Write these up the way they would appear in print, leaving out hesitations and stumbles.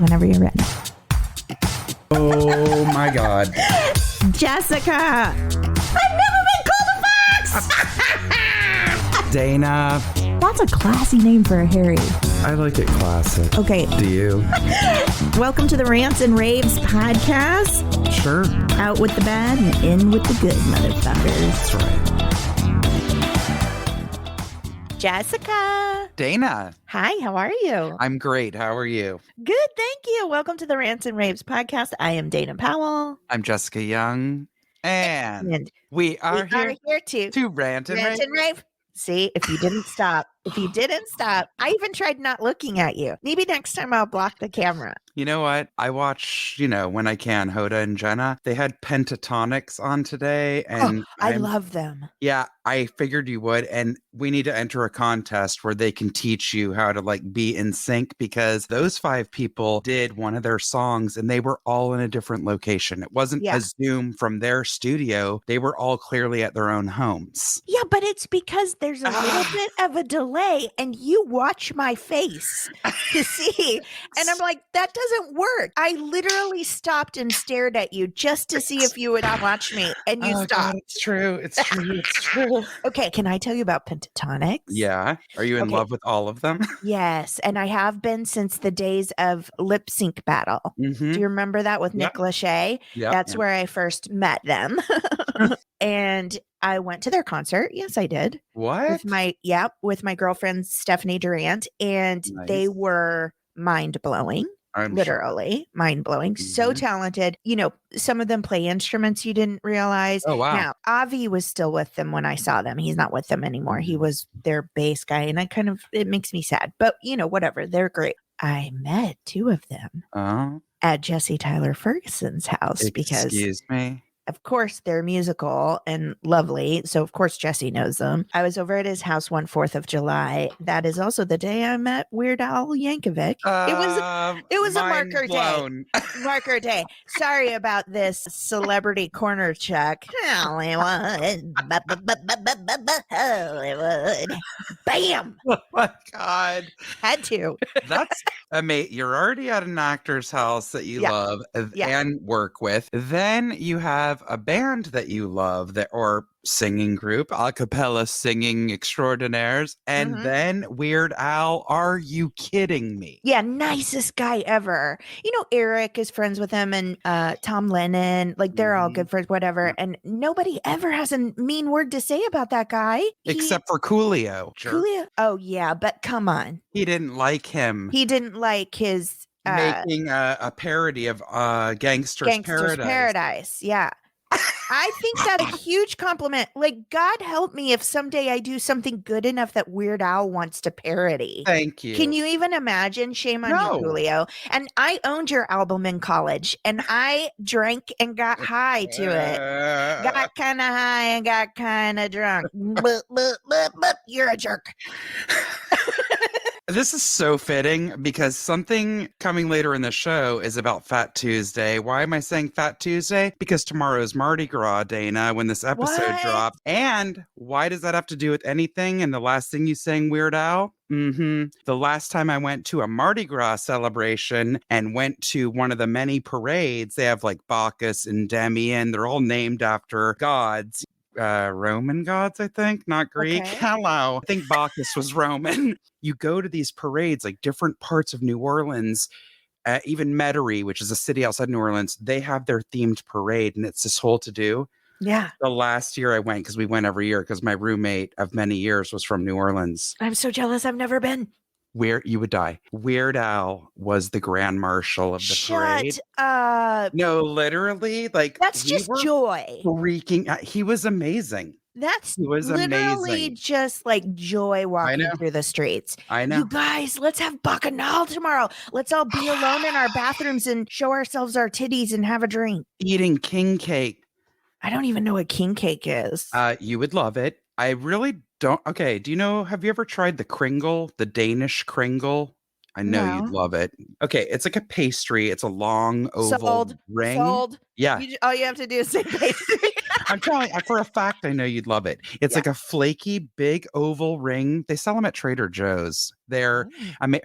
Whenever you're ready. Oh my God. Jessica! I've never been called a fox! Dana. That's a classy name for a Harry. I like it classic. Okay. Do you? Welcome to the Rants and Raves podcast. Sure. Out with the bad and in with the good, motherfuckers. That's right. Jessica. Dana. Hi, how are you? I'm great. How are you? Good, thank you. Welcome to the Rants and Raves podcast. I am Dana Powell. I'm Jessica Young. And we are here to rant and rave. See, if you didn't stop, I even tried not looking at you. Maybe next time I'll block the camera. You know what? I watch, when I can, Hoda and Jenna. They had Pentatonix on today. And I love them. Yeah, I figured you would. And we need to enter a contest where they can teach you how to be in sync, because those 5 people did one of their songs and they were all in a different location. It wasn't a Zoom from their studio. They were all clearly at their own homes. Yeah, but it's because there's a little bit of a delay and you watch my face to see. And I'm like, that doesn't work. I literally stopped and stared at you just to see if you would watch me, and you stopped. God, it's true. It's true. It's true. Okay, can I tell you about Pentatonix? Yeah. Are you in love with all of them? Yes, and I have been since the days of Lip Sync Battle. Mm-hmm. Do you remember that with Nick Lachey? Yeah. That's where I first met them. And I went to their concert. Yes, I did. What? With my girlfriend, Stephanie Durant. And they were mind-blowing. Literally mind-blowing. Mm-hmm. So talented. Some of them play instruments you didn't realize. Oh, wow. Now, Avi was still with them when I saw them. He's not with them anymore. He was their bass guy. And it makes me sad. But, whatever. They're great. I met 2 of them at Jesse Tyler Ferguson's house. Excuse me? Of course, they're musical and lovely. So, of course, Jesse knows them. I was over at his house one 4th of July. That is also the day I met Weird Al Yankovic. It was a marker day. Marker day. Sorry about this celebrity corner check. Hollywood. Hollywood. Bam. Oh, my God. Had to. That's amazing. You're already at an actor's house that you love and work with. Then you have a band that you love or singing group, a cappella singing extraordinaires, and then Weird Al. Are you kidding me? Yeah, nicest guy ever. Eric is friends with him, and Tom Lennon, they're all good friends, whatever. And nobody ever has a mean word to say about that guy. Except for Coolio. Coolio? Oh, yeah, but come on. He didn't like him. He didn't like his... making a parody of Gangster's Paradise. Yeah. I think that's a huge compliment. God help me if someday I do something good enough that Weird Al wants to parody. Thank you. Can you even imagine? Shame on you, Julio. And I owned your album in college, and I drank and got high to it. Got kind of high and got kind of drunk. You're a jerk. This is so fitting because something coming later in the show is about Fat Tuesday. Why am I saying Fat Tuesday? Because tomorrow is Mardi Gras, Dana, when this episode drops. And why does that have to do with anything? And the last thing you sang, Weird Al? The last time I went to a Mardi Gras celebration and went to one of the many parades, they have Bacchus and Demian. They're all named after gods. Roman gods, I think, not Greek. Okay. Hello. I think Bacchus was Roman. You go to these parades, different parts of New Orleans, even Metairie, which is a city outside New Orleans, they have their themed parade, and it's this whole to-do. Yeah. The last year I went, because we went every year, because my roommate of many years was from New Orleans. I'm so jealous. I've never been. You would die. Weird Al was the grand marshal of the parade. Shut up. No, literally, that's just joy. Freaking, he was amazing. That's literally just joy walking through the streets. I know. You guys, let's have bacchanal tomorrow. Let's all be alone in our bathrooms and show ourselves our titties and have a drink. Eating king cake. I don't even know what king cake is. You would love it. I really don't. Okay, have you ever tried the Kringle, the Danish Kringle? I know you'd love it. Okay, it's like a pastry. It's a long oval ring. Sold. Yeah. All you have to do is say pastry. I'm telling you, for a fact, I know you'd love it. It's like a flaky, big oval ring. They sell them at Trader Joe's. They're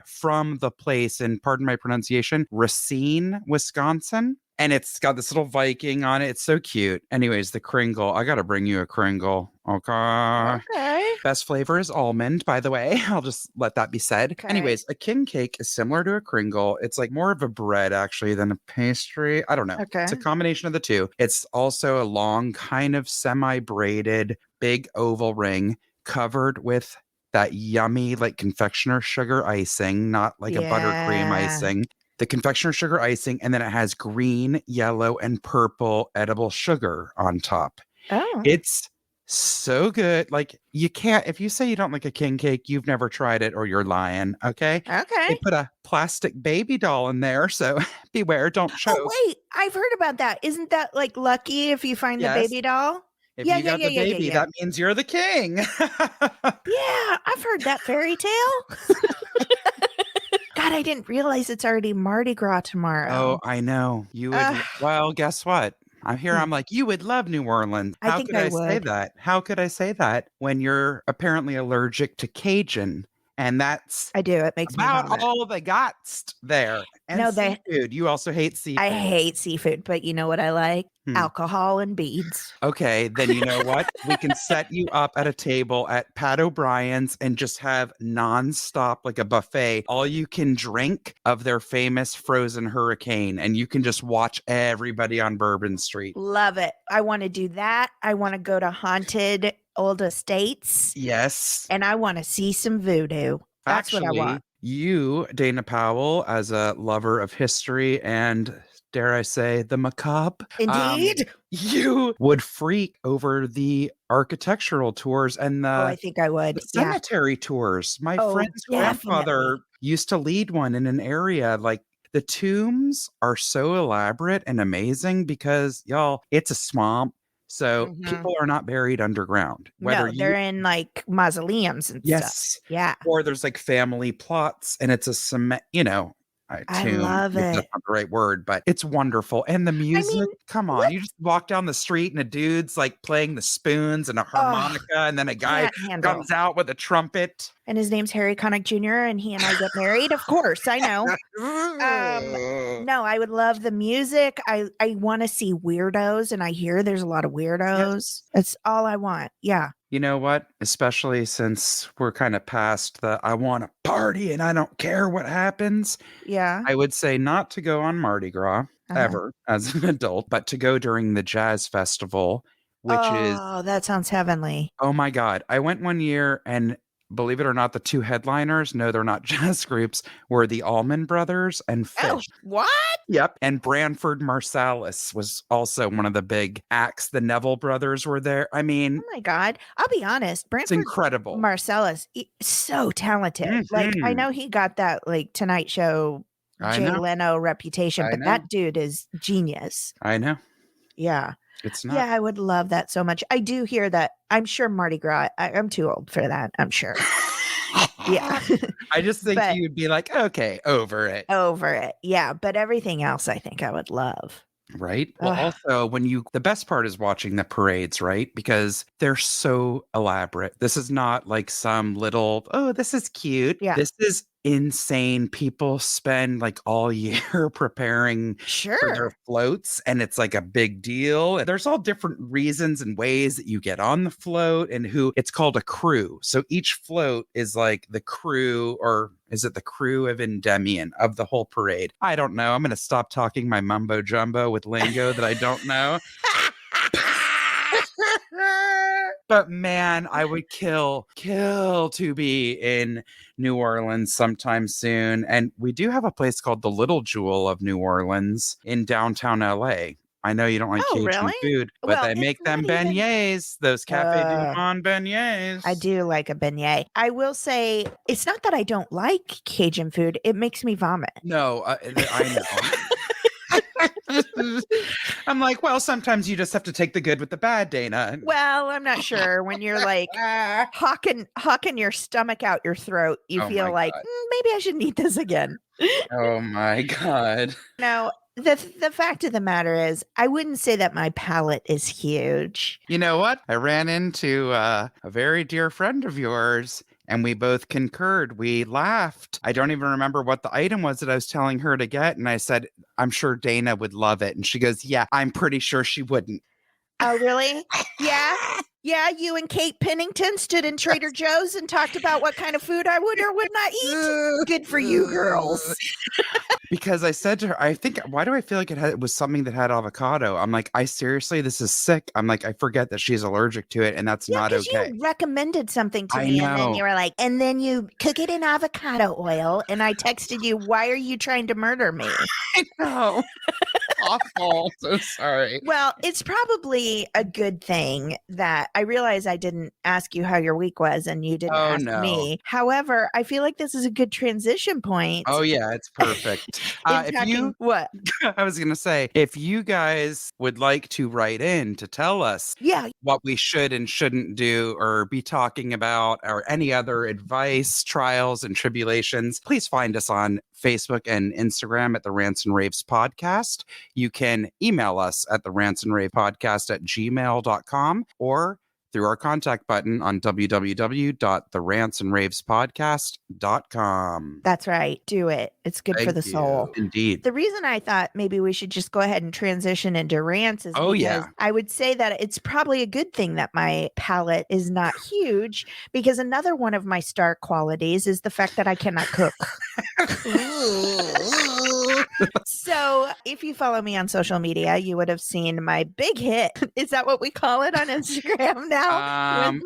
from the place, and pardon my pronunciation, Racine, Wisconsin. And it's got this little Viking on it. It's so cute. Anyways, the Kringle. I got to bring you a Kringle. Okay. Best flavor is almond, by the way. I'll just let that be said. Okay. Anyways, a king cake is similar to a Kringle. It's like more of a bread, actually, than a pastry. I don't know. Okay. It's a combination of the two. It's also a long, kind of semi-braided, big oval ring covered with that yummy, like, confectioner sugar icing, not like a buttercream icing. The confectioner sugar icing, and then it has green, yellow, and purple edible sugar on top. Oh. It's so good. Like, you can't, if you say you don't like a king cake, you've never tried it or you're lying. Okay. They put a plastic baby doll in there, so beware, don't choke. Oh, wait, I've heard about that. Isn't that like lucky if you find the baby doll? If you got the baby, that means you're the king. Yeah, I've heard that fairy tale. God, I didn't realize it's already Mardi Gras tomorrow. Oh, I know. You would. Well, guess what? I'm like, you would love New Orleans. How could I say that? How could I say that when you're apparently allergic to Cajun? And that's I do. It makes about me vomit. all they got there. And seafood. You also hate seafood. I hate seafood, but you know what I like? Alcohol and beads. Okay, then you know what? We can set you up at a table at Pat O'Brien's and just have nonstop, like a buffet, all you can drink of their famous frozen hurricane. And you can just watch everybody on Bourbon Street. Love it. I want to do that. I want to go to haunted old estates. Yes. And I want to see some voodoo. That's what I want. You, Dana Powell, as a lover of history and, dare I say, the macabre. Indeed. You would freak over the architectural tours and the I think I would. The cemetery tours. My friend's grandfather used to lead one in an area like the tombs are so elaborate and amazing because, y'all, it's a swamp. So people are not buried underground. No, they're in like mausoleums and stuff. Yeah. Or there's like family plots and it's a cement, I love it. That's not the right word, but it's wonderful. And the music, come on, you just walk down the street and a dude's like playing the spoons and a harmonica, and then a guy comes out with a trumpet. And his name's Harry Connick Jr., and he and I get married. Of course, I know. No, I would love the music. I want to see weirdos, and I hear there's a lot of weirdos. That's all I want. Yeah. You know what? Especially since we're kind of past the I want to party and I don't care what happens. Yeah. I would say not to go on Mardi Gras ever as an adult, but to go during the jazz festival, which is... Oh, that sounds heavenly. Oh my God. I went one year and believe it or not, the two headliners, no, they're not jazz groups, were the Allman Brothers and Fish. Oh, what? Yep. And Branford Marsalis was also one of the big acts. The Neville Brothers were there. I mean... Oh my God. I'll be honest. Branford incredible. Marsalis, so talented. Like, I know he got that, like, Tonight Show, Jay Leno reputation, but that dude is genius. I know. Yeah. It's not. Yeah, I would love that so much. I do hear that. I'm sure Mardi Gras, I'm too old for that. I'm sure. Yeah. I just think you'd be like, okay, over it. Over it. Yeah. But everything else, I think I would love. Right. Well, also the best part is watching the parades, right? Because they're so elaborate. This is not like some little, oh, this is cute. Yeah. This is insane. People spend like all year preparing for their floats, and it's like a big deal. There's all different reasons and ways that you get on the float, and it's called a crew. So each float is like the crew, or is it the crew of Endymion of the whole parade? I don't know. I'm going to stop talking my mumbo jumbo with lingo that I don't know. But man, I would kill to be in New Orleans sometime soon. And we do have a place called the Little Jewel of New Orleans in downtown LA. I know you don't like Cajun food, but they make them beignets, those Cafe du Monde beignets. I do like a beignet. I will say, it's not that I don't like Cajun food. It makes me vomit. No, I know. I'm like, well, sometimes you just have to take the good with the bad, Dana. Well, I'm not sure. When you're like hawking your stomach out your throat, you feel like, maybe I shouldn't eat this again. Oh my God. Now, the fact of the matter is, I wouldn't say that my palate is huge. You know what? I ran into a very dear friend of yours, and we both concurred. We laughed. I don't even remember what the item was that I was telling her to get. And I said, I'm sure Dana would love it. And she goes, yeah, I'm pretty sure she wouldn't. Oh, really? Yeah. Yeah, you and Kate Pennington stood in Trader Joe's and talked about what kind of food I would or would not eat. Good for you, girls. Because I said to her, I think, why do I feel like it was something that had avocado? I'm like, this is sick. I'm like, I forget that she's allergic to it, and that's not okay. You recommended something to me, and then you were like, and then you cook it in avocado oil, and I texted you, why are you trying to murder me? I know. Awful. So sorry. Well, it's probably a good thing that I realize I didn't ask you how your week was and you didn't ask me. However, I feel like this is a good transition point. Oh, yeah, it's perfect. What? I was going to say, if you guys would like to write in to tell us what we should and shouldn't do or be talking about or any other advice, trials, and tribulations, please find us on Facebook and Instagram at the Rants and Raves Podcast. You can email us at the rantsandravepodcast@gmail.com or through our contact button on www.therantsandravespodcast.com. That's right. Do it. It's good for the soul. Indeed. The reason I thought maybe we should just go ahead and transition into rants is because I would say that it's probably a good thing that my palate is not huge, because another one of my star qualities is the fact that I cannot cook. So if you follow me on social media, you would have seen my big hit. Is that what we call it on Instagram now?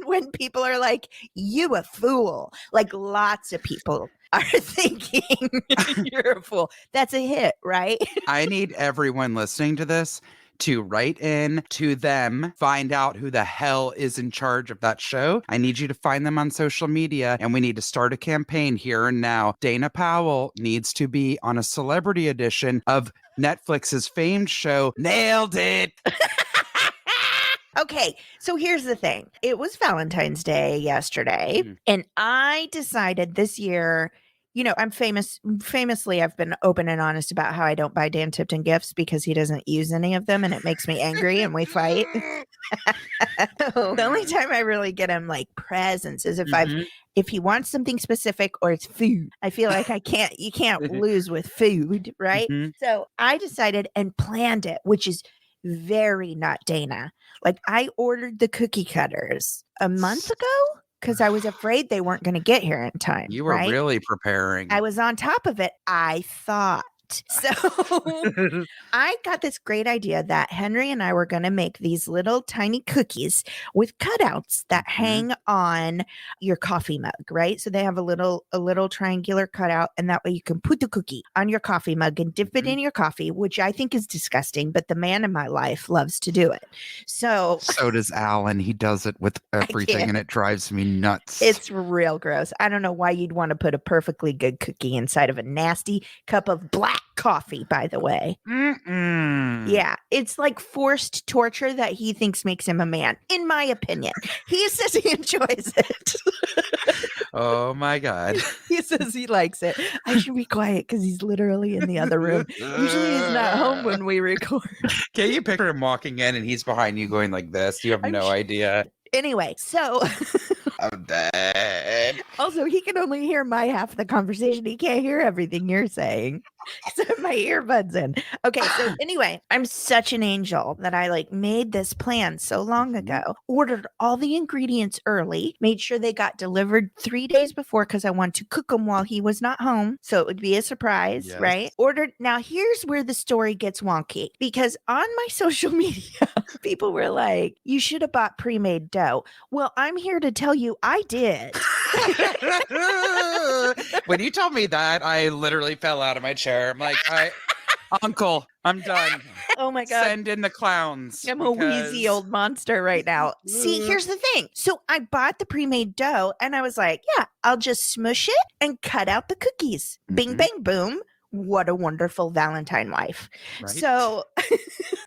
When people are like, you a fool. Like lots of people are thinking you're a fool. That's a hit, right? I need everyone listening to this to write in to them, find out who the hell is in charge of that show. I need you to find them on social media, and we need to start a campaign here and now. Dana Powell needs to be on a celebrity edition of Netflix's famed show, Nailed It! Okay, so here's the thing. It was Valentine's Day yesterday, and I decided this year, you know, famously, I've been open and honest about how I don't buy Dan Tipton gifts because he doesn't use any of them and it makes me angry and we fight. The only time I really get him like presents is if he wants something specific or it's food. I feel like you can't lose with food, right? So I decided and planned it, which is very not Dana. Like I ordered the cookie cutters a month ago because I was afraid they weren't going to get here in time. You were really preparing. I was on top of it, I thought. So I got this great idea that Henry and I were going to make these little tiny cookies with cutouts that hang on your coffee mug, right? So they have a little triangular cutout, and that way you can put the cookie on your coffee mug and dip it in your coffee, which I think is disgusting, but the man in my life loves to do it. So does Alan. He does it with everything, and it drives me nuts. It's real gross. I don't know why you'd want to put a perfectly good cookie inside of a nasty cup of black coffee, by the way. Yeah, it's like forced torture that he thinks makes him a man, in my opinion. He says he enjoys it. Oh my God. He says he likes it. I should be quiet because he's literally in the other room. Usually he's not home when we record. Can you picture him walking in and he's behind you going like this? You have no idea. Anyway, so I'm dead. Also, he can only hear my half of the conversation. He can't hear everything you're saying. So my earbuds in. Okay, so anyway, I'm such an angel that I like made this plan so long ago, ordered all the ingredients early, made sure they got delivered 3 days before because I wanted to cook them while he was not home. So it would be a surprise, right? Ordered. Now, here's where the story gets wonky, because on my social media, people were like, you should have bought pre-made dough. Well, I'm here to tell you I did. When you told me that, I literally fell out of my chair. I'm like, Uncle, I'm done. Oh my God. Send in the clowns. I'm a wheezy old monster right now. See, here's the thing. So I bought the pre-made dough and I was like, yeah, I'll just smush it and cut out the cookies. Bing, bang, boom. what a wonderful Valentine wife. Right. So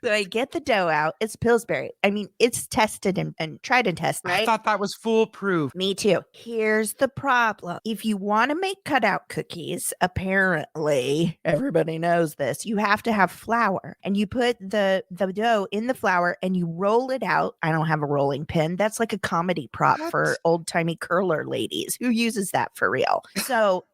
I get the dough out. It's Pillsbury. I mean, it's tested and tried and tested, right? I thought that was foolproof. Me too. Here's the problem. If you want to make cutout cookies, apparently, everybody knows this, you have to have flour. And you put the dough in the flour and you roll it out. I don't have a rolling pin. That's like a comedy prop for old-timey curler ladies. Who uses that for real? So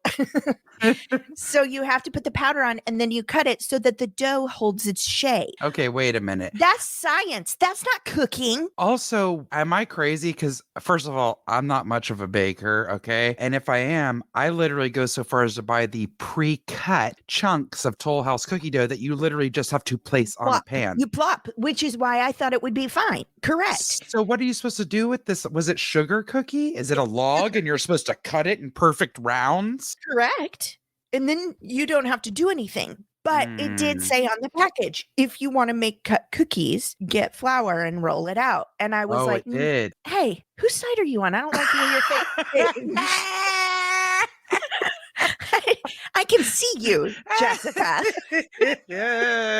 so you have to put the powder on and then you cut it so that the dough holds its shape. Okay, wait a minute. That's science. That's not cooking. Also, am I crazy? Because first of all, I'm not much of a baker, okay? And if I am, I literally go so far as to buy the pre-cut chunks of Toll House cookie dough that you literally just have to place on a pan. You plop, which is why I thought it would be fine. Correct. So what are you supposed to do with this? Was it sugar cookie? Is it a log and you're supposed to cut it in perfect rounds? Correct. And then you don't have to do anything. But it did say on the package, if you want to make cut cookies, get flour and roll it out. And I was like, it did. Hey, whose side are you on? I don't like the way your face. I can see you, Jessica.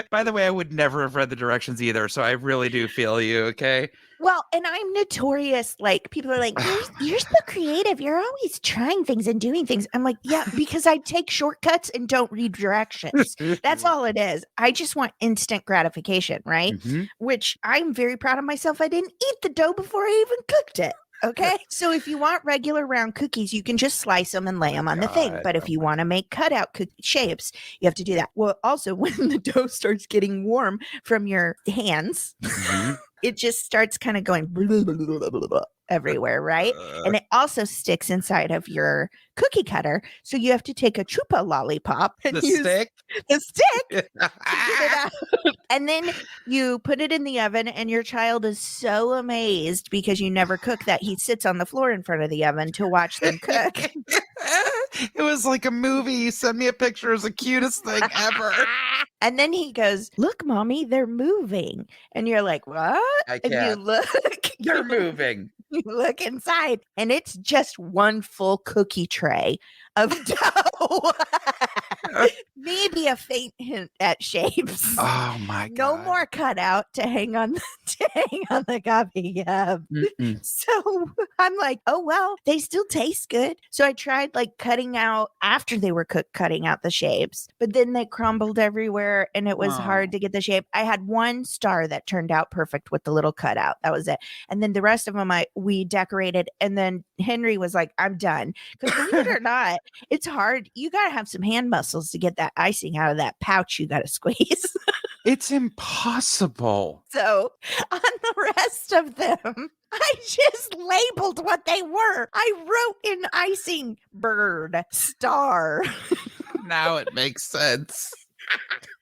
By the way, I would never have read the directions either, so I really do feel you, okay? Well, and I'm notorious, like, people are like, you're so creative. You're always trying things and doing things. I'm like, yeah, because I take shortcuts and don't read directions. That's all it is. I just want instant gratification, right? Mm-hmm. Which I'm very proud of myself. I didn't eat the dough before I even cooked it. Okay. So if you want regular round cookies, you can just slice them and lay them on the thing. But if you want to make cutout shapes, you have to do that. Well, also, when the dough starts getting warm from your hands, it just starts kind of going blah, blah, blah, blah, blah, everywhere, right? And it also sticks inside of your cookie cutter. So you have to take a chupa lollipop and use the stick to get it out. And then you put it in the oven and your child is so amazed because you never cook that he sits on the floor in front of the oven to watch them cook. It was like a movie. You sent me a picture. It was the cutest thing ever. And then he goes, look, mommy, they're moving. And you're like, what? I can't. And you look. They're moving. You look inside and it's just one full cookie tray of dough. Maybe a faint hint at shapes. Oh my God. No more cutout to hang on the coffee cup. So I'm like, oh well, they still taste good. So I tried like cutting out after they were cooked, cutting out the shapes, but then they crumbled everywhere and it was hard to get the shape. I had one star that turned out perfect with the little cutout. That was it. And then the rest of them we decorated. And then Henry was like, I'm done. Because believe it or not, it's hard. You got to have some hand muscles to get that icing out of that pouch you got to squeeze. It's impossible. So on the rest of them, I just labeled what they were. I wrote in icing, bird, star. Now it makes sense.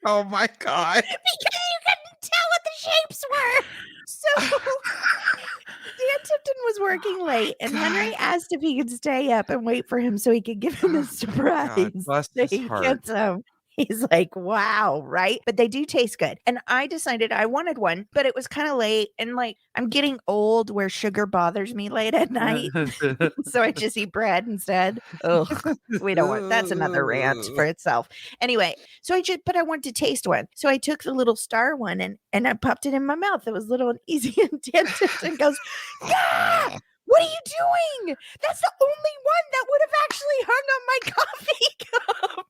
Oh my God. Because you couldn't tell what the shapes were. So Dan Tipton was working late, and Henry asked if he could stay up and wait for him so he could give him a surprise. Bless So his he heart. gets him. He's like, wow, right? But they do taste good. And I decided I wanted one, but it was kind of late. And like, I'm getting old where sugar bothers me late at night. So I just eat bread instead. Ugh, we don't want, that's another rant for itself. Anyway, but I wanted to taste one. So I took the little star one and I popped it in my mouth. It was little and easy. And Dan Tipton goes, yeah! What are you doing? That's the only one that would have actually hung on my coffee cup.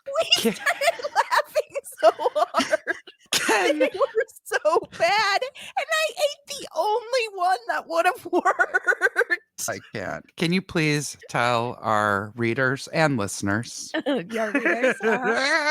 We started laughing so hard. They were so bad. And I ate the only one that would have worked. I can't. Can you please tell our readers and listeners? Yeah, readers.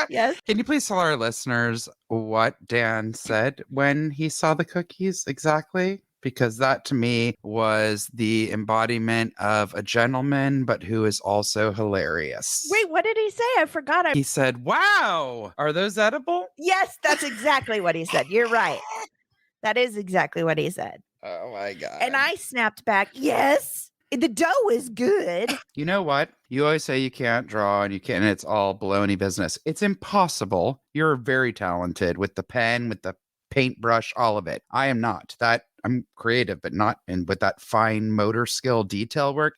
Yes. Can you please tell our listeners what Dan said when he saw the cookies exactly? Because that to me was the embodiment of a gentleman, but who is also hilarious. Wait, what did he say? I forgot. He said, wow, are those edible? Yes, that's exactly what he said. You're right. That is exactly what he said. Oh my God. And I snapped back, yes, the dough is good. You know what? You always say you can't draw and you can't, and it's all baloney business. It's impossible. You're very talented with the pen, with the paintbrush, all of it. I am not. I'm creative, but not with that fine motor skill detail work.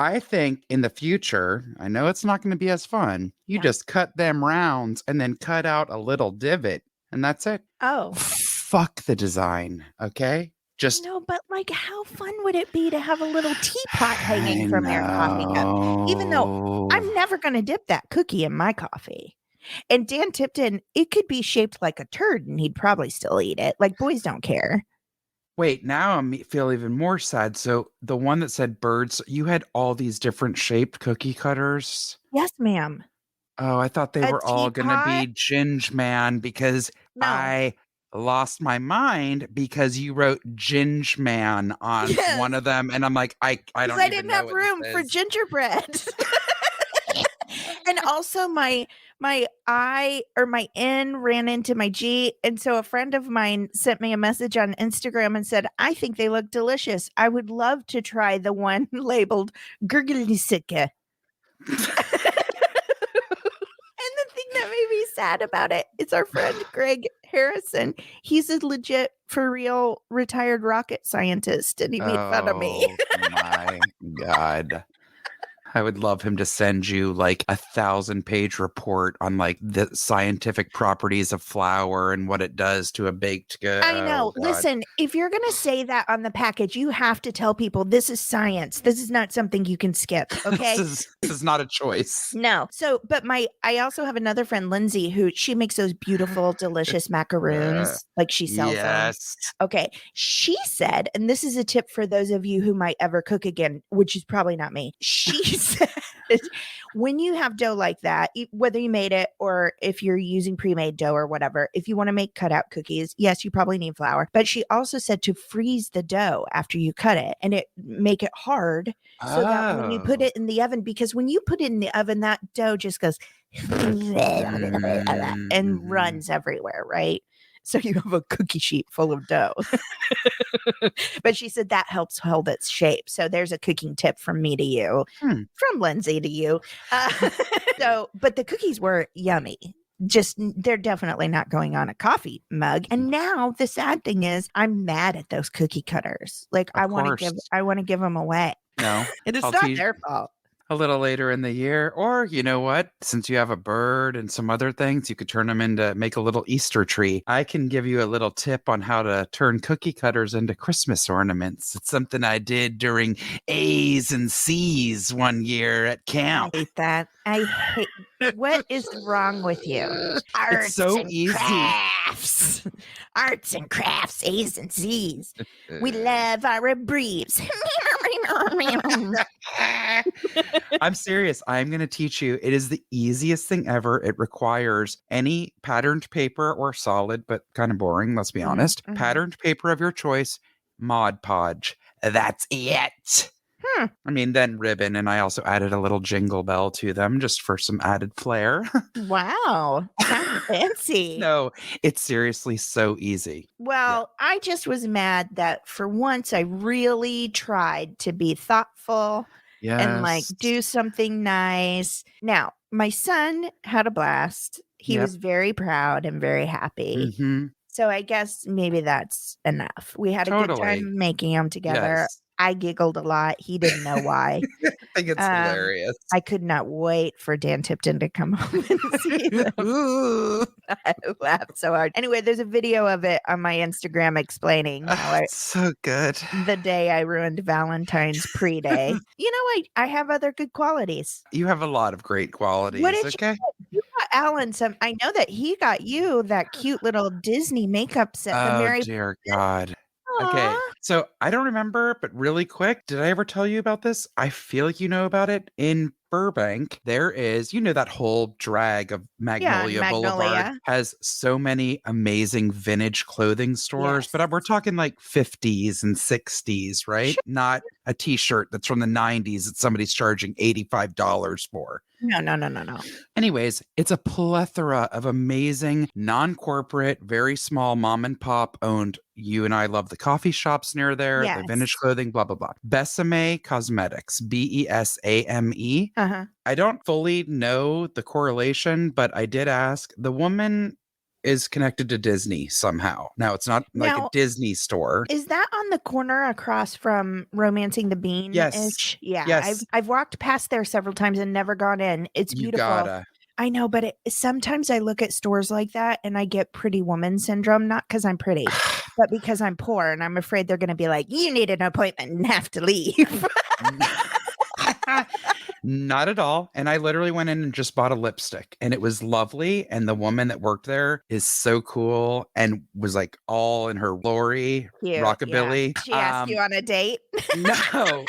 I think in the future, I know it's not going to be as fun. You just cut them rounds and then cut out a little divot, and that's it. Oh. Fuck the design, okay? Just no, but like, how fun would it be to have a little teapot hanging I from your coffee cup? Even though I'm never going to dip that cookie in my coffee. And Dan Tipton, it could be shaped like a turd and he'd probably still eat it. Like, boys don't care. Wait, now I feel even more sad. So the one that said birds, you had all these different shaped cookie cutters? Yes, ma'am. Oh, I thought they were all going to be Ginge Man because I lost my mind because you wrote Ginge Man on one of them. And I'm like, I don't even didn't know have what room this for is. gingerbread. And also my I or my N ran into my G. And so a friend of mine sent me a message on Instagram and said, I think they look delicious. I would love to try the one labeled Gurgelisike. And the thing that made me sad about it is our friend Greg Harrison. He's a legit, for real, retired rocket scientist, and he made fun of me. Oh my God. I would love him to send you like 1,000-page report on like the scientific properties of flour and what it does to a baked good. I know. Oh, listen, if you're going to say that on the package, you have to tell people this is science. This is not something you can skip. Okay. this is not a choice. No. So, but I also have another friend, Lindsay, who she makes those beautiful, delicious macaroons. Like she sells them. Okay. She said, and this is a tip for those of you who might ever cook again, which is probably not me. She said, when you have dough like that, whether you made it or if you're using pre-made dough or whatever, if you want to make cutout cookies, yes, you probably need flour. But she also said to freeze the dough after you cut it and make it hard so that when you put it in the oven, because when you put it in the oven, that dough just goes and runs everywhere, right? So you have a cookie sheet full of dough. But she said that helps hold its shape. So there's a cooking tip from me to you, from Lindsay to you. But the cookies were yummy. Just, they're definitely not going on a coffee mug. And now the sad thing is I'm mad at those cookie cutters. Like I want to give them away. No, it is not their fault. A little later in the year, or you know what? Since you have a bird and some other things, you could turn them into make a little Easter tree. I can give you a little tip on how to turn cookie cutters into Christmas ornaments. It's something I did during A's and C's one year at camp. I hate that. I hate. What is wrong with you? It's so easy. Crafts. Arts and crafts, A's and C's. We love our briefs. I'm serious. I'm going to teach you. It is the easiest thing ever. It requires any patterned paper or solid, but kind of boring, let's be honest. Patterned paper of your choice, Mod Podge. That's it. I mean, then ribbon, and I also added a little jingle bell to them just for some added flair. Wow. How fancy. No, it's seriously so easy. Well, I just was mad that for once I really tried to be thoughtful and like do something nice. Now, my son had a blast. He was very proud and very happy. So I guess maybe that's enough. We had a good time making them together. I giggled a lot. He didn't know why. I think it's hilarious. I could not wait for Dan Tipton to come home and see them. I laughed so hard. Anyway, there's a video of it on my Instagram explaining how so good. The day I ruined Valentine's pre-day. You know, I have other good qualities. You have a lot of great qualities. What did you got Alan some? I know that he got you that cute little Disney makeup set. Oh, dear God. Okay, so I don't remember, but really quick, did I ever tell you about this? I feel like you know about it. In Burbank, there is, you know, that whole drag of Magnolia Boulevard has so many amazing vintage clothing stores, but we're talking like 50s and 60s, right? Sure. Not a t-shirt that's from the 90s that somebody's charging $85 for. No. Anyways, it's a plethora of amazing, non-corporate, very small mom and pop owned. You and I love the coffee shops near there, the vintage clothing, blah, blah, blah. Besame Cosmetics, Besame. I don't fully know the correlation, but I did ask. The woman is connected to Disney somehow. Now, it's not like a Disney store. Is that on the corner across from Romancing the Bean? Yes. Yeah. Yes. I've walked past there several times and never gone in. It's beautiful. You gotta. I know, but sometimes I look at stores like that and I get pretty woman syndrome, not because I'm pretty, but because I'm poor and I'm afraid they're going to be like, you need an appointment and have to leave. Not at all. And I literally went in and just bought a lipstick and it was lovely. And the woman that worked there is so cool and was like all in her glory, rockabilly. Yeah. She asked you on a date? No.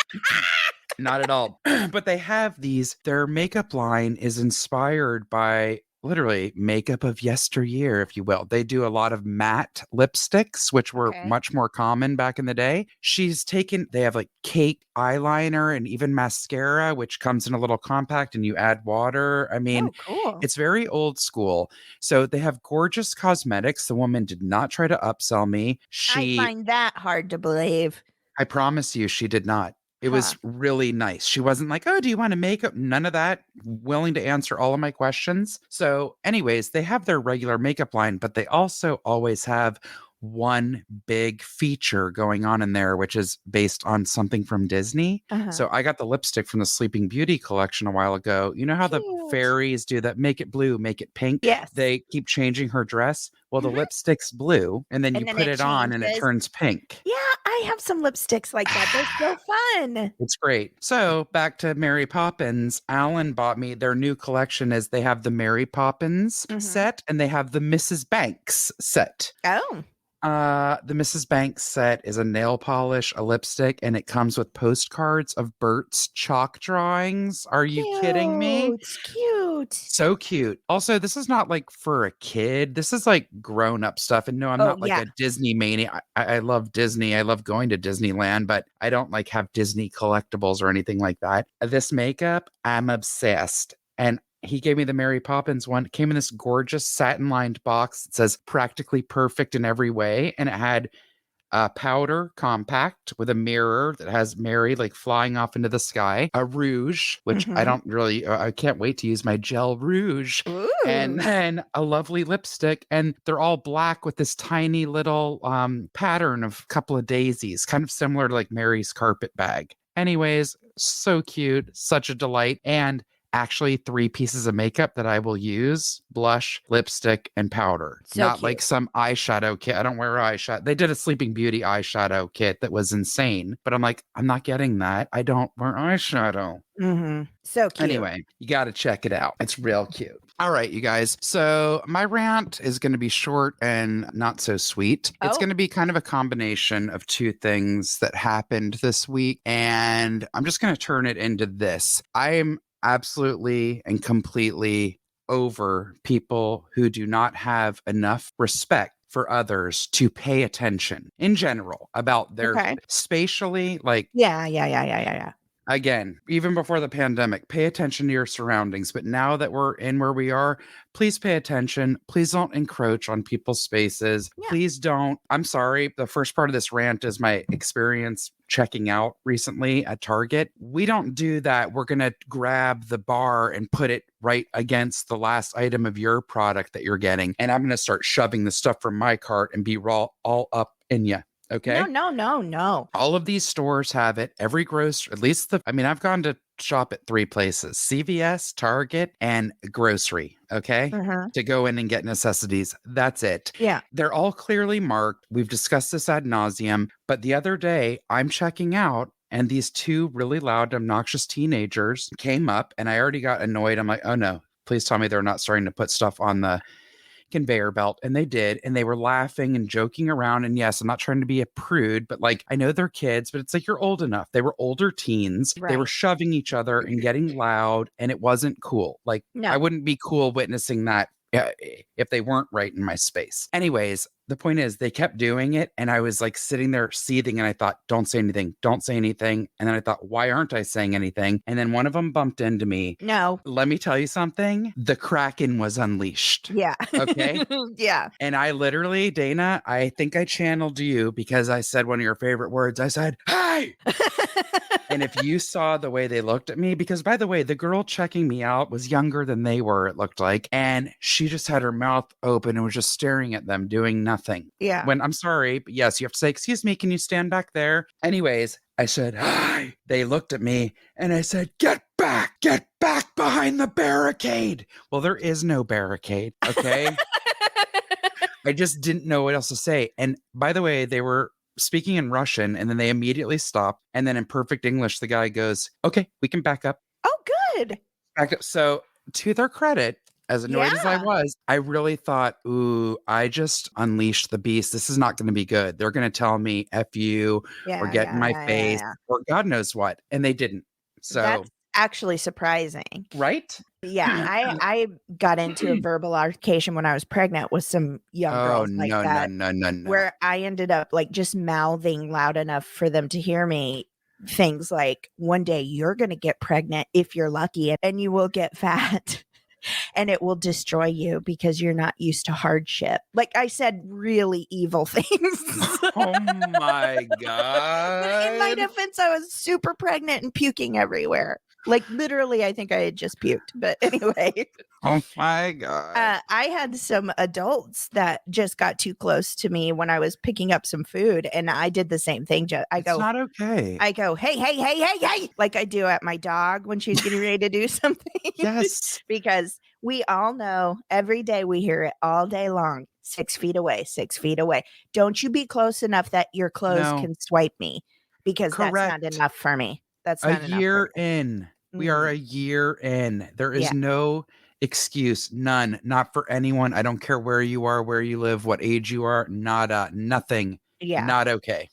Not at all. But they have their makeup line is inspired by literally makeup of yesteryear, if you will. They do a lot of matte lipsticks, which were much more common back in the day. They have like cake eyeliner and even mascara, which comes in a little compact and you add water. I mean, cool. It's very old school. So they have gorgeous cosmetics. The woman did not try to upsell me. I find that hard to believe. I promise you, she did not. It was really nice. She wasn't like, oh, do you want to makeup? None of that. Willing to answer all of my questions. So anyways, they have their regular makeup line, but they also always have one big feature going on in there, which is based on something from Disney. So I got the lipstick from the Sleeping Beauty collection a while ago. You know how the fairies do that? Make it blue, make it pink. Yes. They keep changing her dress. Well, the lipstick's blue, and then you put it on and it turns pink. Yeah, I have some lipsticks like that. They're so fun. It's great. So back to Mary Poppins. Alan bought me their new collection is they have the Mary Poppins set and they have the Mrs. Banks set. Oh. The Mrs. Banks set is a nail polish, a lipstick, and it comes with postcards of Bert's chalk drawings. Are you kidding me? It's cute. So cute. Also, this is not like for a kid. This is like grown-up stuff. And no, I'm not like a Disney mania. I love Disney. I love going to Disneyland, but I don't like have Disney collectibles or anything like that. This makeup, I'm obsessed. And he gave me the Mary Poppins one. It came in this gorgeous satin-lined box. It says practically perfect in every way. And it had a powder compact with a mirror that has Mary like flying off into the sky. A rouge, which I can't wait to use my gel rouge. Ooh. And then a lovely lipstick. And they're all black with this tiny little pattern of a couple of daisies, kind of similar to like Mary's carpet bag. Anyways, so cute, such a delight. And actually 3 pieces of makeup that I will use: blush, lipstick, and powder. So not cute. like some eyeshadow kit. I don't wear eyeshadow. They did a Sleeping Beauty eyeshadow kit that was insane, but I'm like, I'm not getting that. I don't wear eyeshadow. So cute. Anyway, you got to check it out. It's real cute. All right, you guys. So my rant is going to be short and not so sweet. It's going to be kind of a combination of 2 things that happened this week, and I'm just going to turn it into this. I'm absolutely and completely over people who do not have enough respect for others to pay attention in general about their spatially, like again, even before the pandemic, pay attention to your surroundings. But now that we're in where we are, please pay attention. Please don't encroach on people's spaces. Please don't. I'm sorry. The first part of this rant is my experience checking out recently at Target. We don't do that. We're going to grab the bar and put it right against the last item of your product that you're getting. And I'm going to start shoving the stuff from my cart and be all up in you. Okay. No. All of these stores have it. Every grocery, at least I've gone to shop at 3 places: CVS, Target, and grocery. Okay. To go in and get necessities. That's it. Yeah. They're all clearly marked. We've discussed this ad nauseum, but the other day I'm checking out and these 2 really loud, obnoxious teenagers came up and I already got annoyed. I'm like, oh no, please tell me they're not starting to put stuff on the conveyor belt. And they did, and they were laughing and joking around. And yes, I'm not trying to be a prude, but like, I know they're kids, but it's like, you're old enough. They were older teens. They were shoving each other and getting loud, and it wasn't cool. Like, I wouldn't be cool witnessing that if they weren't right in my space. Anyways, the point is they kept doing it, and I was like sitting there seething, and I thought, don't say anything. And then I thought, why aren't I saying anything? And then one of them bumped into me. No. Let me tell you something. The Kraken was unleashed. Yeah. Okay. Yeah. And I literally, Dana, I think I channeled you because I said one of your favorite words. I said, hey. And if you saw the way they looked at me, because by the way, the girl checking me out was younger than they were, it looked like. And she just had her mouth open and was just staring at them, doing nothing. Yeah. When I'm sorry, but yes, you have to say, excuse me, can you stand back there? Anyways, I said, hi. They looked at me and I said, get back behind the barricade. Well, there is no barricade, okay? I just didn't know what else to say. And by the way, they were speaking in Russian, and then they immediately stopped. And then in perfect English, the guy goes, okay, we can back up. Oh, good. Back up. So to their credit, as annoyed as I was, I really thought, ooh, I just unleashed the beast. This is not going to be good. They're going to tell me F you or get in my face or God knows what. And they didn't. So that's actually surprising. Right? Yeah, I got into a verbal altercation when I was pregnant with some young girls like that. No. Where I ended up like just mouthing loud enough for them to hear me things like, one day you're going to get pregnant if you're lucky, and you will get fat and it will destroy you because you're not used to hardship. Like, I said really evil things. Oh my God. In my defense, I was super pregnant and puking everywhere. Like, literally, I think I had just puked. But anyway. Oh my God. I had some adults that just got too close to me when I was picking up some food. And I did the same thing. It's not okay. I go, hey. Like I do at my dog when she's getting ready to do something. Yes. Because we all know every day we hear it all day long. 6 feet away, 6 feet away. Don't you be close enough that your clothes can swipe me, because that's not enough for me. That's not enough. A year in. We are a year in. There is no excuse. None. Not for anyone. I don't care where you are, where you live, what age you are. Nada. Nothing. Yeah. Not okay.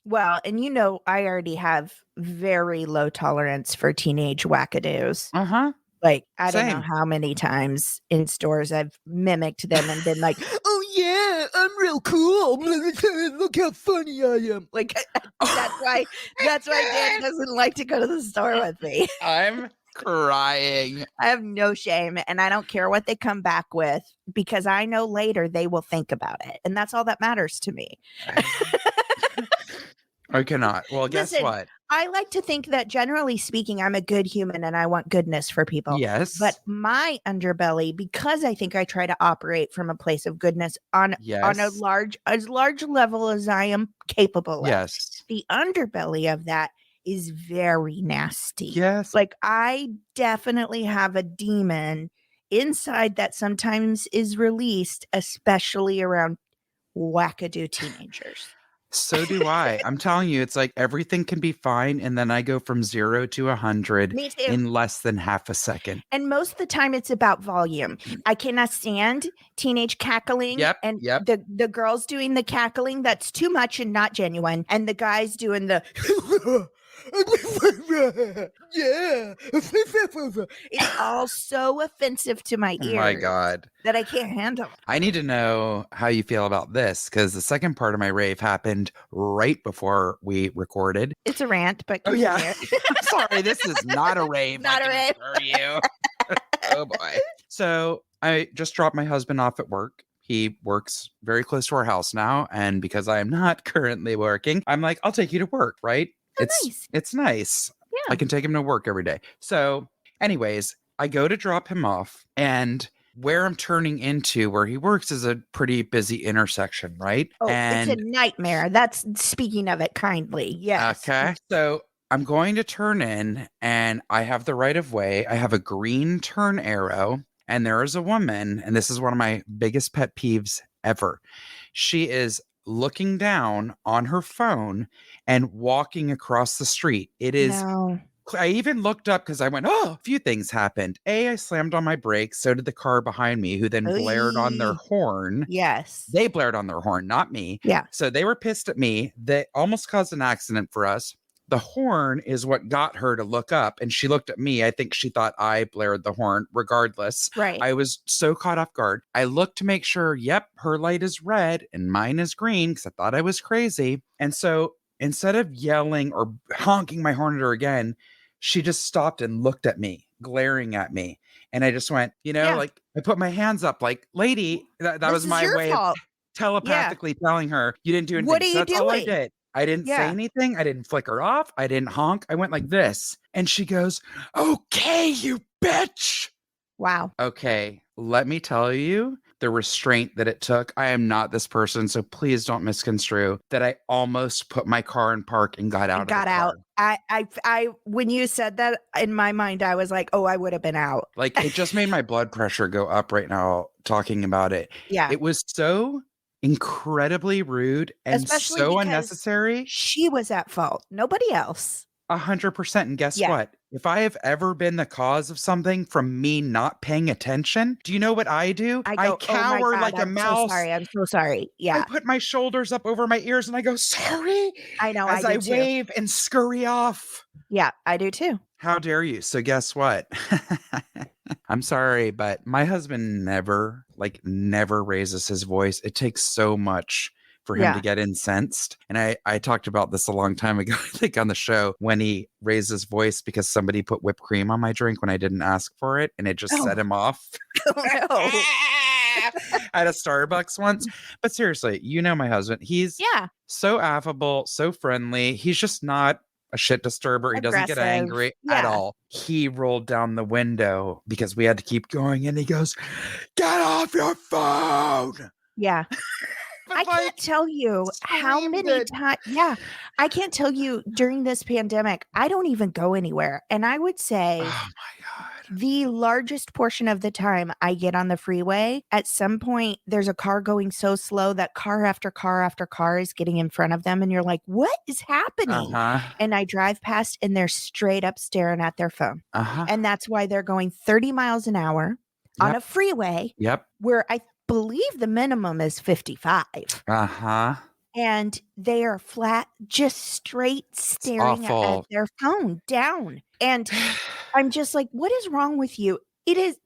Well, and you know, I already have very low tolerance for teenage wackadoos. Uh-huh. Like, I don't know how many times in stores I've mimicked them and been like, oh yeah, I'm real cool. Look how funny I am. Like, that's why Dan doesn't like to go to the store with me. I'm crying. I have no shame, and I don't care what they come back with, because I know later they will think about it. And that's all that matters to me. I cannot. Well, guess what? I like to think that, generally speaking, I'm a good human and I want goodness for people. Yes. But my underbelly, because I think I try to operate from a place of goodness on a large level as I am capable of. Yes. The underbelly of that is very nasty. Yes. Like, I definitely have a demon inside that sometimes is released, especially around wackadoo teenagers. So do I. I'm telling you, it's like everything can be fine, and then I go from 0 to 100 in less than half a second. And most of the time, it's about volume. I cannot stand teenage cackling. And the girls doing the cackling that's too much and not genuine, and the guys doing the yeah. It's all so offensive to my ears. Oh my God. That I can't handle. I need to know how you feel about this, because the second part of my rave happened right before we recorded. It's a rant, but Sorry, this is not a rave. Not a rave. You. Oh boy. So I just dropped my husband off at work. He works very close to our house now, and because I am not currently working, I'm like, I'll take you to work, right? It's nice. Yeah. I can take him to work every day. So anyways, I go to drop him off, and where I'm turning into where he works is a pretty busy intersection, right? Oh, and it's a nightmare. That's speaking of it kindly. Yes. Okay. So I'm going to turn in, and I have the right of way. I have a green turn arrow, and there is a woman, and this is one of my biggest pet peeves ever. She is looking down on her phone and walking across the street. It is. No. I even looked up because I went, a few things happened. I slammed on my brakes. So did the car behind me, who then blared on their horn. Yes. They blared on their horn, not me. Yeah. So they were pissed at me. They almost caused an accident for us. The horn is what got her to look up, and she looked at me. I think she thought I blared the horn regardless. Right. I was so caught off guard. I looked to make sure, yep, her light is red and mine is green, because I thought I was crazy. And so instead of yelling or honking my horn at her again, she just stopped and looked at me, glaring at me. And I just went, like, I put my hands up like, lady, that was my way of telepathically telling her, you didn't do anything. What are you doing? All I did. I didn't say anything. I didn't flick her off. I didn't honk. I went like this. And she goes, okay, you bitch. Wow. Okay, let me tell you the restraint that it took. I am not this person, so please don't misconstrue that I almost put my car in park and got out of the car. I when you said that, in my mind, I was like, oh, I would have been out. Like, it just made my blood pressure go up right now talking about it. Yeah. It was so incredibly rude and Especially so because unnecessary. she was at fault. Nobody else. 100%. And guess what? If I have ever been the cause of something from me not paying attention, do you know what I do? I cower like a mouse. I'm so sorry. Yeah. I put my shoulders up over my ears and I go, sorry. I know. As I wave and scurry off. Yeah, I do too. How dare you? So guess what? I'm sorry, but my husband never raises his voice. It takes so much for him to get incensed. And I talked about this a long time ago, I think on the show, when he raised his voice because somebody put whipped cream on my drink when I didn't ask for it. And it just set him off. Oh, no. At a Starbucks once. But seriously, you know my husband. He's so affable, so friendly. He's just not a shit disturber. He doesn't get angry at all. He rolled down the window because we had to keep going. And he goes, get off your phone. Yeah. I can't tell you how many times. Yeah. I can't tell you during this pandemic, I don't even go anywhere. And I would say, oh my God, the largest portion of the time I get on the freeway, at some point, there's a car going so slow that car after car after car is getting in front of them. And you're like, what is happening? And I drive past and they're straight up staring at their phone. And that's why they're going 30 miles an hour on a freeway where I believe the minimum is 55. And they are flat, just straight staring at their phone down. And I'm just like, what is wrong with you?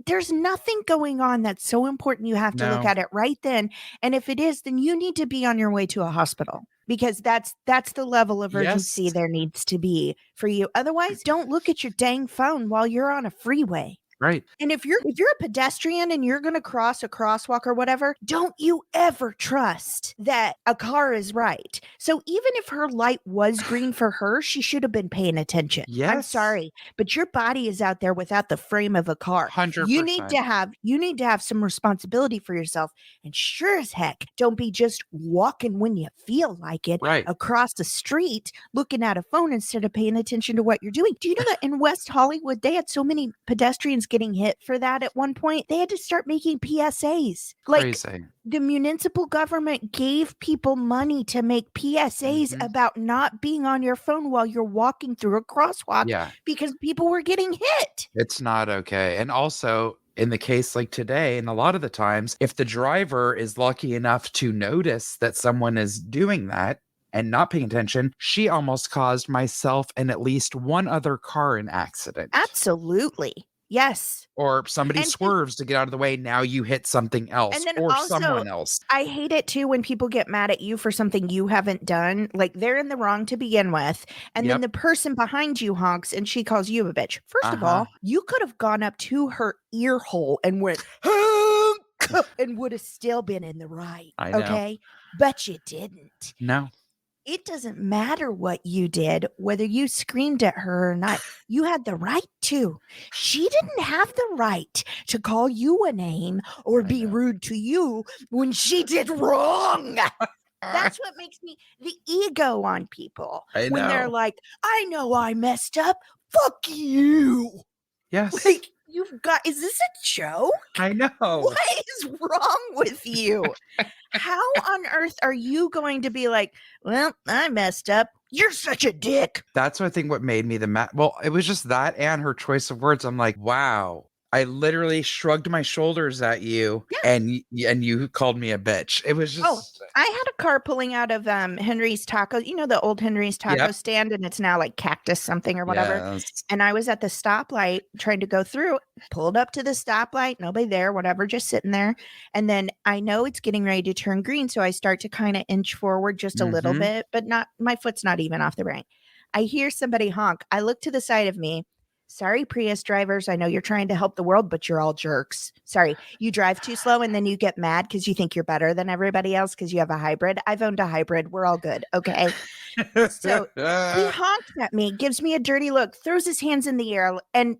There's nothing going on that's so important you have to look at it right then. And if it is, then you need to be on your way to a hospital, because that's the level of urgency there needs to be for you. Otherwise, don't look at your dang phone while you're on a freeway. Right. And if you're a pedestrian and you're going to cross a crosswalk or whatever, don't you ever trust that a car is right. So even if her light was green for her, she should have been paying attention. Yes. I'm sorry, but your body is out there without the frame of a car. 100%. You need to have some responsibility for yourself. And sure as heck, don't be just walking when you feel like it across the street, looking at a phone instead of paying attention to what you're doing. Do you know that in West Hollywood, they had so many pedestrians getting hit for that at one point? They had to start making PSAs. Crazy. The municipal government gave people money to make PSAs about not being on your phone while you're walking through a crosswalk because people were getting hit. It's not okay. And also, in the case like today, and a lot of the times, if the driver is lucky enough to notice that someone is doing that and not paying attention, she almost caused myself and at least one other car an accident. Absolutely. Yes. Or somebody swerves to get out of the way. Now you hit something else or someone else. I hate it too when people get mad at you for something you haven't done. Like, they're in the wrong to begin with. And then the person behind you honks and she calls you a bitch. First of all, you could have gone up to her ear hole and went, honk, and would have still been in the right. I know. Okay. But you didn't. No. It doesn't matter what you did, whether you screamed at her or not. You had the right to. She didn't have the right to call you a name or be rude to you when she did wrong. That's what makes me the ego on people. When they're like, I know I messed up. Fuck you. Yes. Like, is this a joke? I know. What is wrong with you? How on earth are you going to be like, well, I messed up. You're such a dick. That's I think what made me well, it was just that and her choice of words. I'm like, wow. I literally shrugged my shoulders at you and you called me a bitch. It was just. I had a car pulling out of Henry's Taco. You know, the old Henry's Taco stand, and it's now like Cactus something or whatever. Yes. And I was at the stoplight trying to go through, pulled up to the stoplight, nobody there, whatever, just sitting there. And then I know it's getting ready to turn green. So I start to kind of inch forward just a little bit, but my foot's not even off the brake. I hear somebody honk. I look to the side of me. Sorry, Prius drivers. I know you're trying to help the world, but you're all jerks. Sorry, you drive too slow and then you get mad because you think you're better than everybody else because you have a hybrid. I've owned a hybrid. We're all good. Okay. So he honks at me, gives me a dirty look, throws his hands in the air and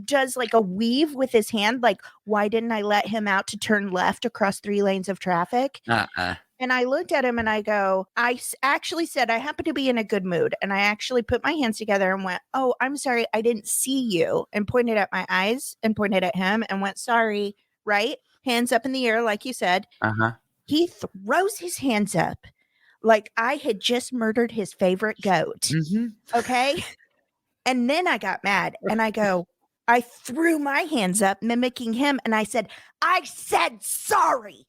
does like a weave with his hand. Like, why didn't I let him out to turn left across 3 lanes of traffic? And I looked at him and I go, actually said, I happen to be in a good mood. And I actually put my hands together and went, oh, I'm sorry. I didn't see you. And pointed at my eyes and pointed at him and went, sorry. Right? Hands up in the air, like you said. He throws his hands up like I had just murdered his favorite goat. Okay. And then I got mad and I go, I threw my hands up mimicking him. And I said sorry.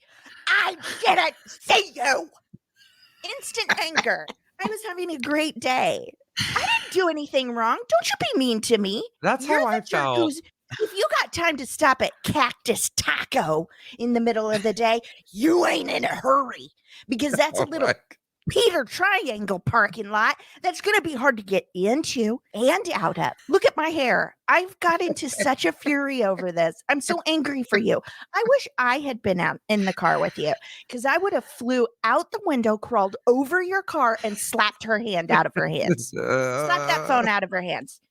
I didn't see you. Instant anger. I was having a great day. I didn't do anything wrong. Don't you be mean to me. That's how I felt. If you got time to stop at Cactus Taco in the middle of the day, you ain't in a hurry because that's a little Peter Triangle parking lot that's going to be hard to get into and out of. Look at my hair. I've got into such a fury over this. I'm so angry for you. I wish I had been out in the car with you because I would have flew out the window, crawled over your car and slapped her hand out of her hands. Slapped that phone out of her hands.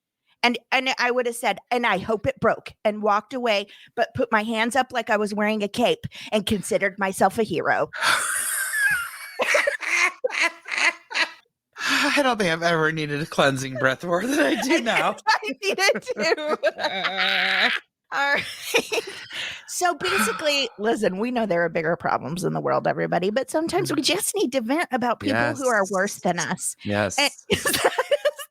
And I would have said, and I hope it broke and walked away, but put my hands up like I was wearing a cape and considered myself a hero. I don't think I've ever needed a cleansing breath more than I do now. I need it too. All right. So basically, listen, we know there are bigger problems in the world, everybody, but sometimes we just need to vent about people who are worse than us. Yes. Is that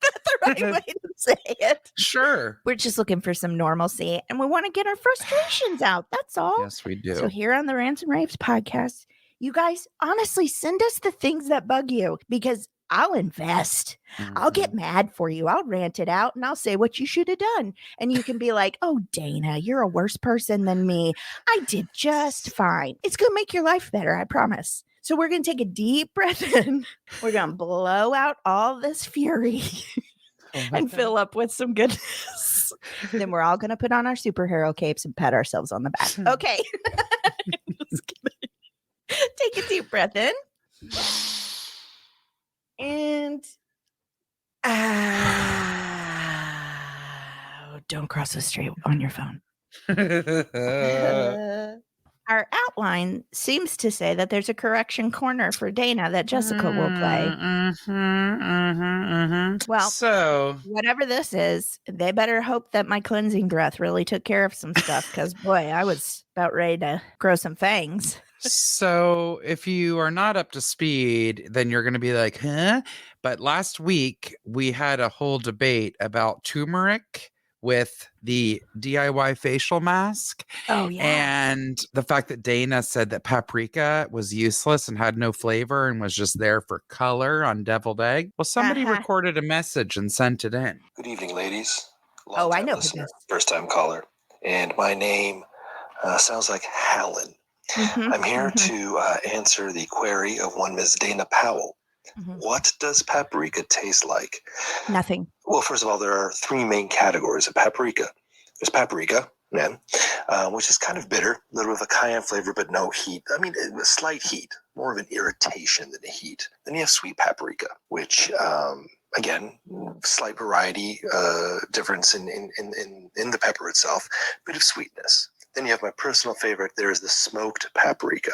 the right way to say it? Sure. We're just looking for some normalcy and we want to get our frustrations out. That's all. Yes, we do. So here on the Rants and Raves podcast, you guys honestly send us the things that bug you because I'll invest. I'll get mad for you. I'll rant it out and I'll say what you should have done. And you can be like, oh, Dana, you're a worse person than me. I did just fine. It's going to make your life better. I promise. So we're going to take a deep breath in. We're going to blow out all this fury and fill up with some goodness. Then we're all going to put on our superhero capes and pat ourselves on the back. Okay. Just kidding. Take a deep breath in. And don't cross the street on your phone. Our outline seems to say that there's a correction corner for Dana that Jessica will play. Well, so whatever this is, they better hope that my cleansing breath really took care of some stuff because, boy, I was about ready to grow some fangs. So if you are not up to speed, then you're going to be like, huh? But last week, we had a whole debate about turmeric with the DIY facial mask. Oh, yeah. And the fact that Dana said that paprika was useless and had no flavor and was just there for color on deviled egg. Well, somebody recorded a message and sent it in. Good evening, ladies. I know. First-time caller. And my name sounds like Hallen. I'm here to answer the query of one Ms. Dana Powell. What does paprika taste like? Nothing. Well, first of all, there are 3 main categories of paprika. There's paprika, which is kind of bitter, a little bit of a cayenne flavor, but no heat. I mean, a slight heat, more of an irritation than a heat. Then you have sweet paprika, which, again, slight variety, difference in the pepper itself, bit of sweetness. Then you have my personal favorite. There is the smoked paprika,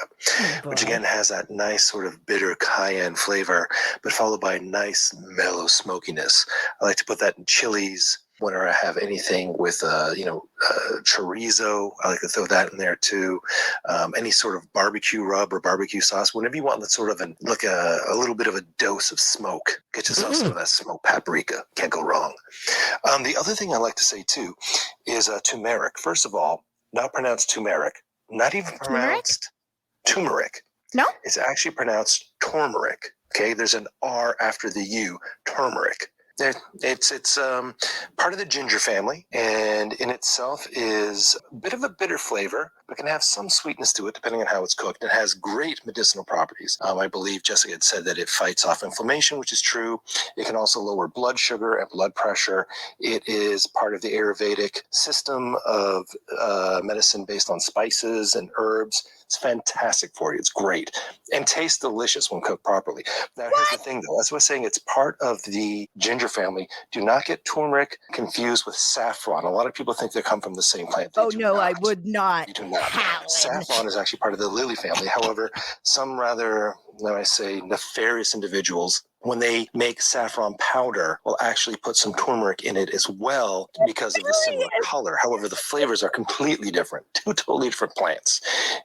which again has that nice sort of bitter cayenne flavor, but followed by a nice mellow smokiness. I like to put that in chilies whenever I have anything with, chorizo. I like to throw that in there too. Any sort of barbecue rub or barbecue sauce, whenever you want that sort of a little bit of a dose of smoke. Get yourself some of that smoked paprika. Can't go wrong. The other thing I like to say too is turmeric. First of all, not pronounced turmeric, not even pronounced turmeric. No? It's actually pronounced turmeric. Okay, there's an R after the U, turmeric. It's part of the ginger family, and in itself is a bit of a bitter flavor, but can have some sweetness to it depending on how it's cooked. It has great medicinal properties. I believe Jessica had said that it fights off inflammation, which is true. It can also lower blood sugar and blood pressure. It is part of the Ayurvedic system of medicine based on spices and herbs. It's fantastic for you. It's great and tastes delicious when cooked properly. Now, here's the thing, though. As I was saying, it's part of the ginger family. Do not get turmeric confused with saffron. A lot of people think they come from the same plant. Oh, no, I would not. You do not. Howard. Saffron is actually part of the lily family. However, some rather, let me say, nefarious individuals, when they make saffron powder, will actually put some turmeric in it as well because of the similar color. However, the flavors are completely different. Two totally different plants.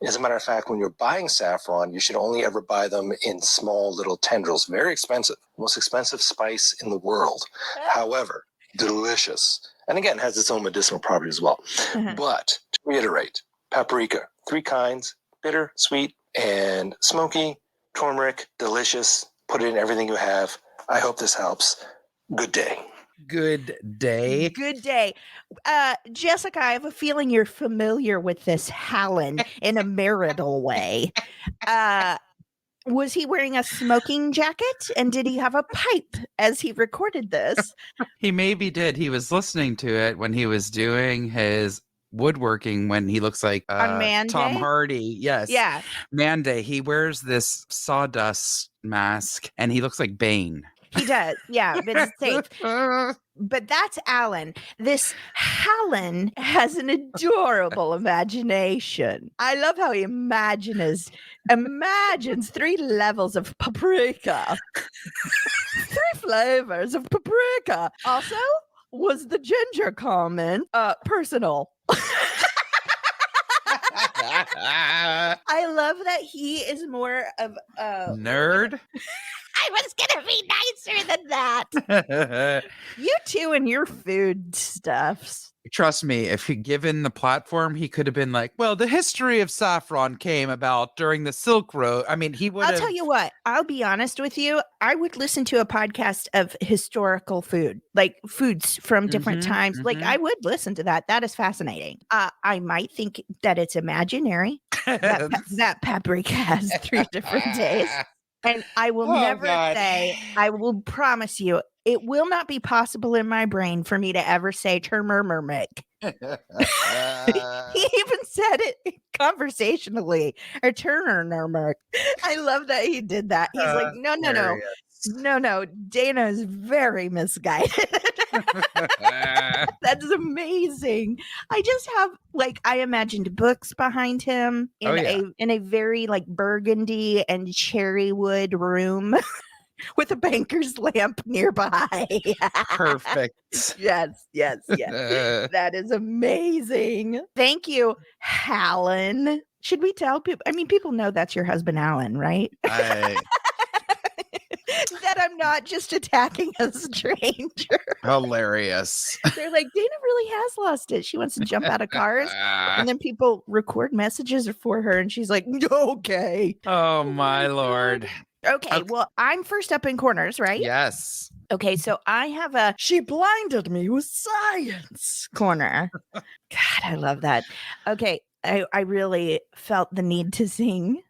As a matter of fact, when you're buying saffron, you should only ever buy them in small little tendrils. Very expensive. Most expensive spice in the world. However, delicious. And again, has its own medicinal properties as well. But to reiterate, paprika, 3 kinds: bitter, sweet, and smoky. Turmeric, delicious. Put it in everything you have. I hope this helps. Good day. Good day. Good day. Jessica, I have a feeling you're familiar with this Hallen in a marital way. Was he wearing a smoking jacket? And did he have a pipe as he recorded this? He maybe did. He was listening to it when he was doing his woodworking, when he looks like on Man Tom Day? Hardy. Yes. Yeah. Man Day. He wears this sawdust mask and he looks like Bane. He does. Yeah, but it's safe. But that's Alan. This Hallen has an adorable imagination. I love how he imagines 3 levels of paprika. 3 flavors of paprika. Also, was the ginger comment personal? I love that he is more of a nerd. I was gonna be nicer than that. You two and your food stuffs. Trust me, if he given the platform, he could have been like, well, the history of saffron came about during the Silk Road. I mean, he would have. I'll tell you what, I'll be honest with you. I would listen to a podcast of historical food, like foods from different times. Like, I would listen to that. That is fascinating. I might think that it's imaginary, that paprika has 3 different days. And I will never say, I will promise you, it will not be possible in my brain for me to ever say turmeric. He even said it conversationally, or turmeric. I love that he did that. He's like, no, Dana is very misguided. That's amazing. I just have, like, I imagined books behind him in a very like burgundy and cherry wood room with a banker's lamp nearby. Perfect. Yes. That is amazing. Thank you, Hallen. Should we tell people? I mean, people know that's your husband, Alan, right? That I'm not just attacking a stranger. Hilarious. They're like, Dana really has lost it. She wants to jump out of cars. And then people record messages for her. And she's like, okay. Oh, my Lord. Okay, well, I'm first up in corners, right? Yes. Okay, so I have a she blinded me with science corner. God, I love that. Okay, I really felt the need to sing.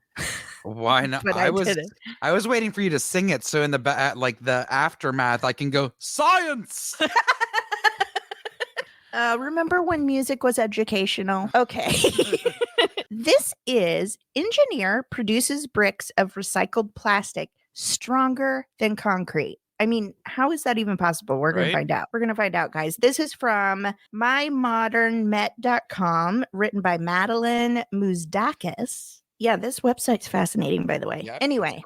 Why not? But I was waiting for you to sing it, so in the the aftermath, I can go science. Remember when music was educational? Okay. This is engineer produces bricks of recycled plastic stronger than concrete. I mean, how is that even possible? We're going to find out. We're going to find out, guys. This is from mymodernmet.com, written by Madeline Mousdakis. Yeah, this website's fascinating, by the way. Yep, Anyway,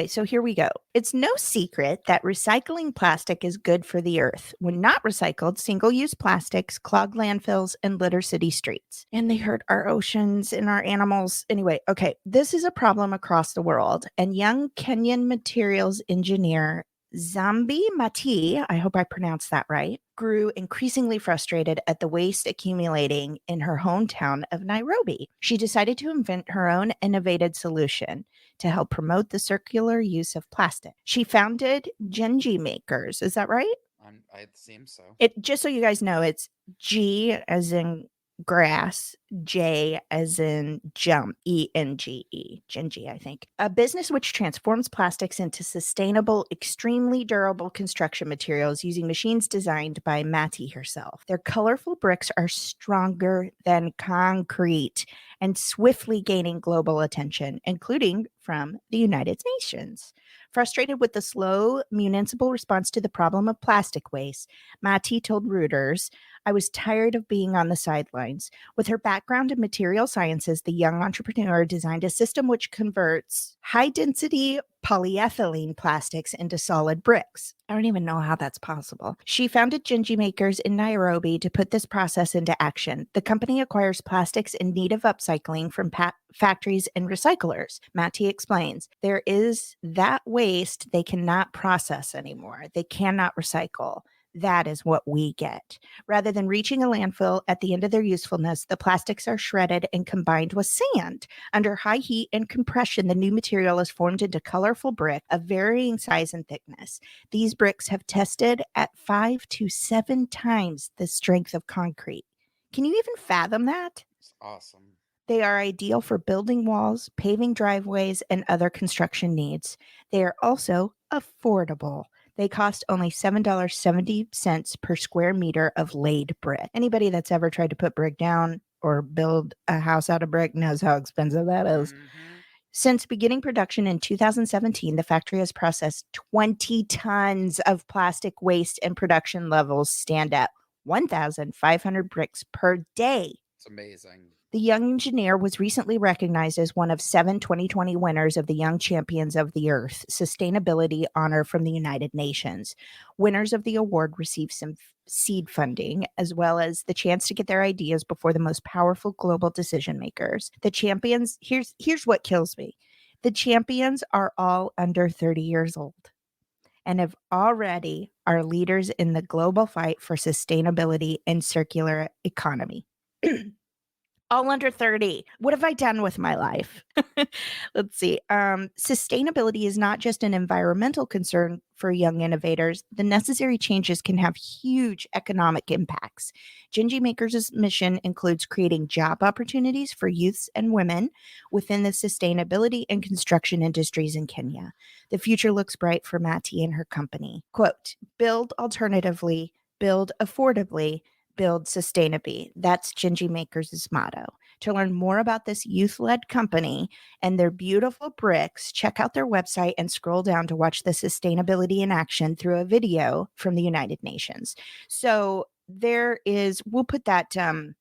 so here we go. It's no secret that recycling plastic is good for the earth. When not recycled, single-use plastics clog landfills and litter city streets. And they hurt our oceans and our animals. Anyway, okay, this is a problem across the world. And young Kenyan materials engineer Zambi Mati, I hope I pronounced that right, grew increasingly frustrated at the waste accumulating in her hometown of Nairobi. She decided to invent her own innovative solution to help promote the circular use of plastic. She founded Genji Makers. Is that right? It seems so. It just so you guys know, it's G as in grass, J as in jump, E-N-G-E, Genji, I think. A business which transforms plastics into sustainable, extremely durable construction materials using machines designed by Matty herself. Their colorful bricks are stronger than concrete and swiftly gaining global attention, including from the United Nations. Frustrated with the slow municipal response to the problem of plastic waste, Matty told Reuters, "I was tired of being on the sidelines." With her background in material sciences, the young entrepreneur designed a system which converts high-density polyethylene plastics into solid bricks. I don't even know how that's possible. She founded Genji Makers in Nairobi to put this process into action. The company acquires plastics in need of upcycling from factories and recyclers. Matty explains, there is that waste they cannot process anymore. They cannot recycle. That is what we get. Rather than reaching a landfill at the end of their usefulness, the plastics are shredded and combined with sand. Under high heat and compression, the new material is formed into colorful brick of varying size and thickness. These bricks have tested at 5 to 7 times the strength of concrete. Can you even fathom that? It's awesome. They are ideal for building walls, paving driveways, and other construction needs. They are also affordable. They cost only $7.70 per square meter of laid brick. Anybody that's ever tried to put brick down or build a house out of brick knows how expensive that is. Since beginning production in 2017, the factory has processed 20 tons of plastic waste, and production levels stand at 1,500 bricks per day. It's amazing. The young engineer was recently recognized as one of 7 2020 winners of the Young Champions of the Earth Sustainability Honor from the United Nations. Winners of the award receive some seed funding, as well as the chance to get their ideas before the most powerful global decision makers. The champions, here's what kills me. The champions are all under 30 years old and have already are leaders in the global fight for sustainability and circular economy. All under 30. What have I done with my life? Let's see. Sustainability is not just an environmental concern for young innovators. The necessary changes can have huge economic impacts. Genji Makers' mission includes creating job opportunities for youths and women within the sustainability and construction industries in Kenya. The future looks bright for Matty and her company. Quote, build alternatively, build affordably, build sustainably. That's Genji Makers' motto. To learn more about this youth-led company and their beautiful bricks, check out their website and scroll down to watch the sustainability in action through a video from the United Nations. So there is, we'll put that,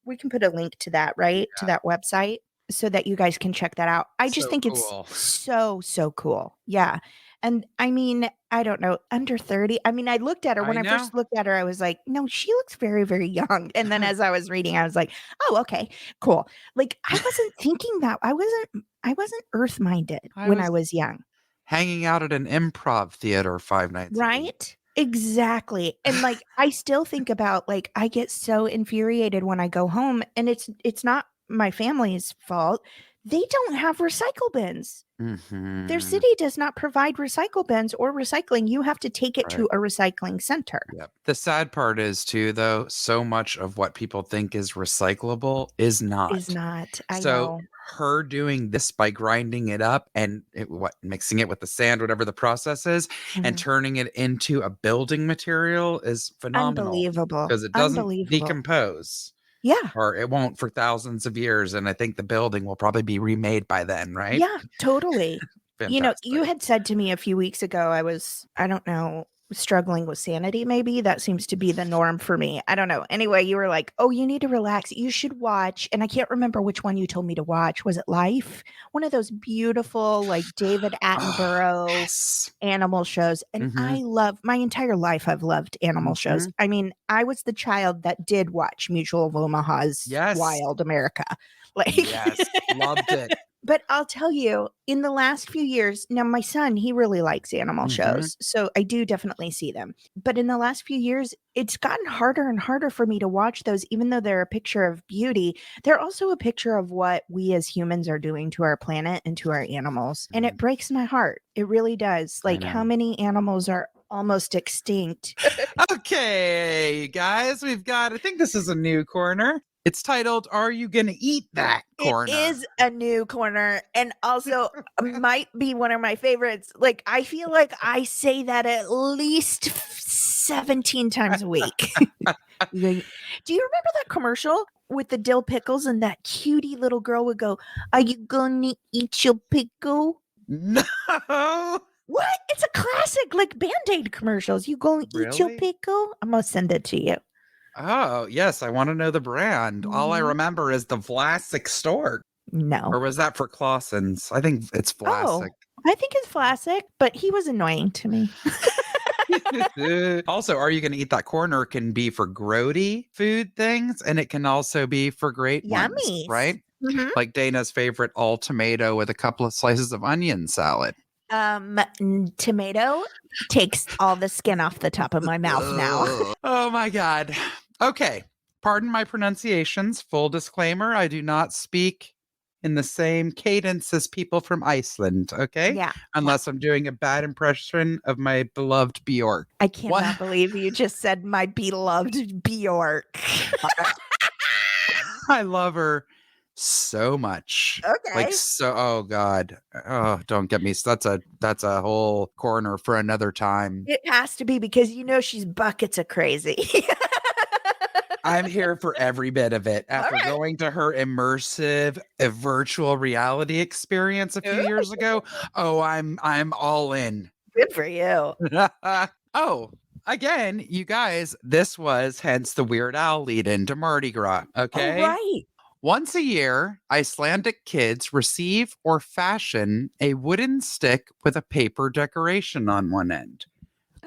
we can put a link to that, right? Yeah. To that website so that you guys can check that out. I just think cool. It's so cool. Yeah. And I mean, I don't know, under 30. I mean, I looked at her when I first looked at her, I was like, no, she looks very, very young. And then as I was reading, I was like, oh, okay, cool. Like I wasn't thinking that. I wasn't earth-minded when I was young. Hanging out at an improv theater 5 nights right? a week. Exactly. And like I still think about like I get so infuriated when I go home, and it's not my family's fault. They don't have recycle bins. Mm-hmm. Their city does not provide recycle bins or recycling. You have to take it to a recycling center. Yep. The sad part is too, though, so much of what people think is recyclable is not. I know. Her doing this by grinding it up and mixing it with the sand, whatever the process is, and turning it into a building material is phenomenal. Unbelievable. Because it doesn't decompose. Yeah. Or it won't for thousands of years. And I think the building will probably be remade by then, right? Yeah, totally. Fantastic. You know, you had said to me a few weeks ago, I don't know, struggling with sanity, maybe. That seems to be the norm for me. I don't know. Anyway, you were like, oh, you need to relax. You should watch. And I can't remember which one you told me to watch. Was it Life? One of those beautiful, like David Attenborough animal shows. And I love, my entire life I've loved animal shows. I mean, I was the child that did watch Mutual of Omaha's Wild America. Like, loved it. But I'll tell you, in the last few years, now my son, he really likes animal shows. So I do definitely see them. But in the last few years, it's gotten harder and harder for me to watch those, even though they're a picture of beauty. They're also a picture of what we as humans are doing to our planet and to our animals. And it breaks my heart. It really does. Like how many animals are almost extinct. Okay, guys, we've got, I think this is a new corner. It's titled, Are You Gonna Eat That Corner? It is a new corner, and also might be one of my favorites. Like, I feel like I say that at least 17 times a week. Do you remember that commercial with the dill pickles and that cutie little girl would go, "Are you gonna eat your pickle?" No. What? It's a classic, like Band-Aid commercials. You gonna eat your Really? pickle? I'm gonna send it to you. Oh, yes, I want to know the brand. All I Mhm. remember is the Vlasic stork. No. Or was that for Clausen's? I think it's Oh, Vlasic. I think it's Vlasic, but he was annoying to me. Also, Are You Gonna Eat That Corner can be for grody food things, and it can also be for great ones, Yummies. right? Mhm. Like Dana's favorite all tomato with a couple of slices of onion salad. Tomato takes all the skin off the top of my mouth now. Oh my God. Okay. Pardon my pronunciations. Full disclaimer, I do not speak in the same cadence as people from Iceland, okay? Yeah. Unless I'm doing a bad impression of my beloved Bjork. I cannot believe you just said my beloved Bjork. I love her so much. Okay. Like so, oh God. Oh, don't get me. That's a whole corner for another time. It has to be because she's buckets of crazy. I'm here for every bit of it. After right. going to her immersive virtual reality experience a few years ago, oh, I'm all in. Good for you. Oh, again, you guys, this was hence the Weird Al lead into Mardi Gras. Okay. Oh, right. Once a year, Icelandic kids receive or fashion a wooden stick with a paper decoration on one end.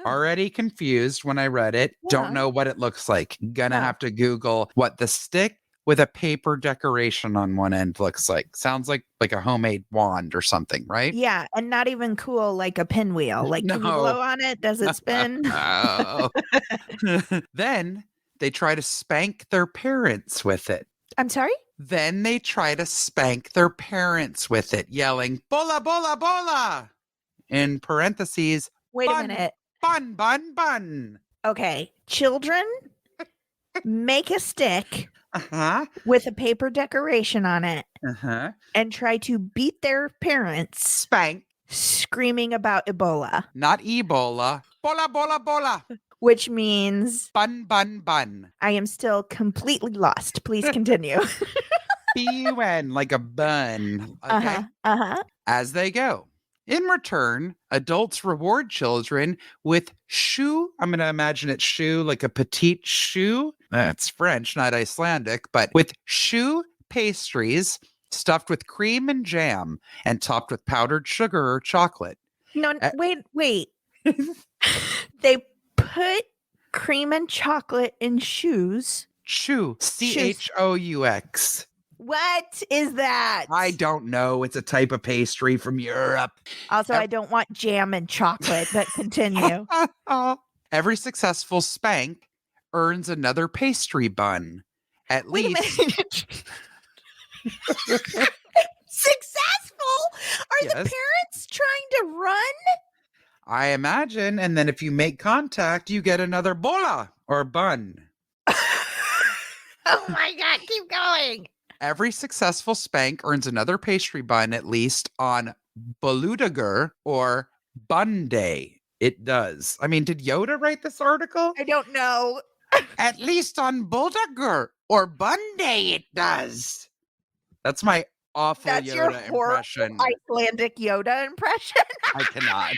Already confused when I read it. Yeah. Don't know what it looks like. Gonna have to Google what the stick with a paper decoration on one end looks like. Sounds like a homemade wand or something, right? Yeah, and not even cool like a pinwheel. Like, can you blow on it? Does it spin? Oh. Then they try to spank their parents with it. I'm sorry? Then they try to spank their parents with it, yelling, "Bola, bola, bola!" In parentheses, Wait bun, a minute. Bun, bun, bun. Okay. Children make a stick Uh-huh. with a paper decoration on it Uh-huh. and try to beat their parents, Spank. screaming about Ebola. Not Ebola. Bola, bola, bola. Which means Bun, bun, bun. I am still completely lost. Please continue. B-U-N, like a bun. Okay. Uh-huh. Uh-huh. As they go. In return, adults reward children with choux. I'm going to imagine it's choux, like a petite choux. That's French, not Icelandic, but with choux pastries stuffed with cream and jam and topped with powdered sugar or chocolate. No, wait. They put cream and chocolate in shoes. Choux. C-H-O-U-X. What is that? I don't know. It's a type of pastry from Europe. Also, I don't want jam and chocolate, but continue. Every successful spank earns another pastry bun. At Wait least. a minute. Successful? Are the Yes. parents trying to run? I imagine. And then if you make contact, you get another bola or bun. Oh my God, keep going. Every successful spank earns another pastry bun, at least on Boludagur or Bun Day. It does. I mean, did Yoda write this article? I don't know. At least on Boludagur or Bun Day, it does. That's my awful That's Yoda your horrible impression. Icelandic Yoda impression. I cannot.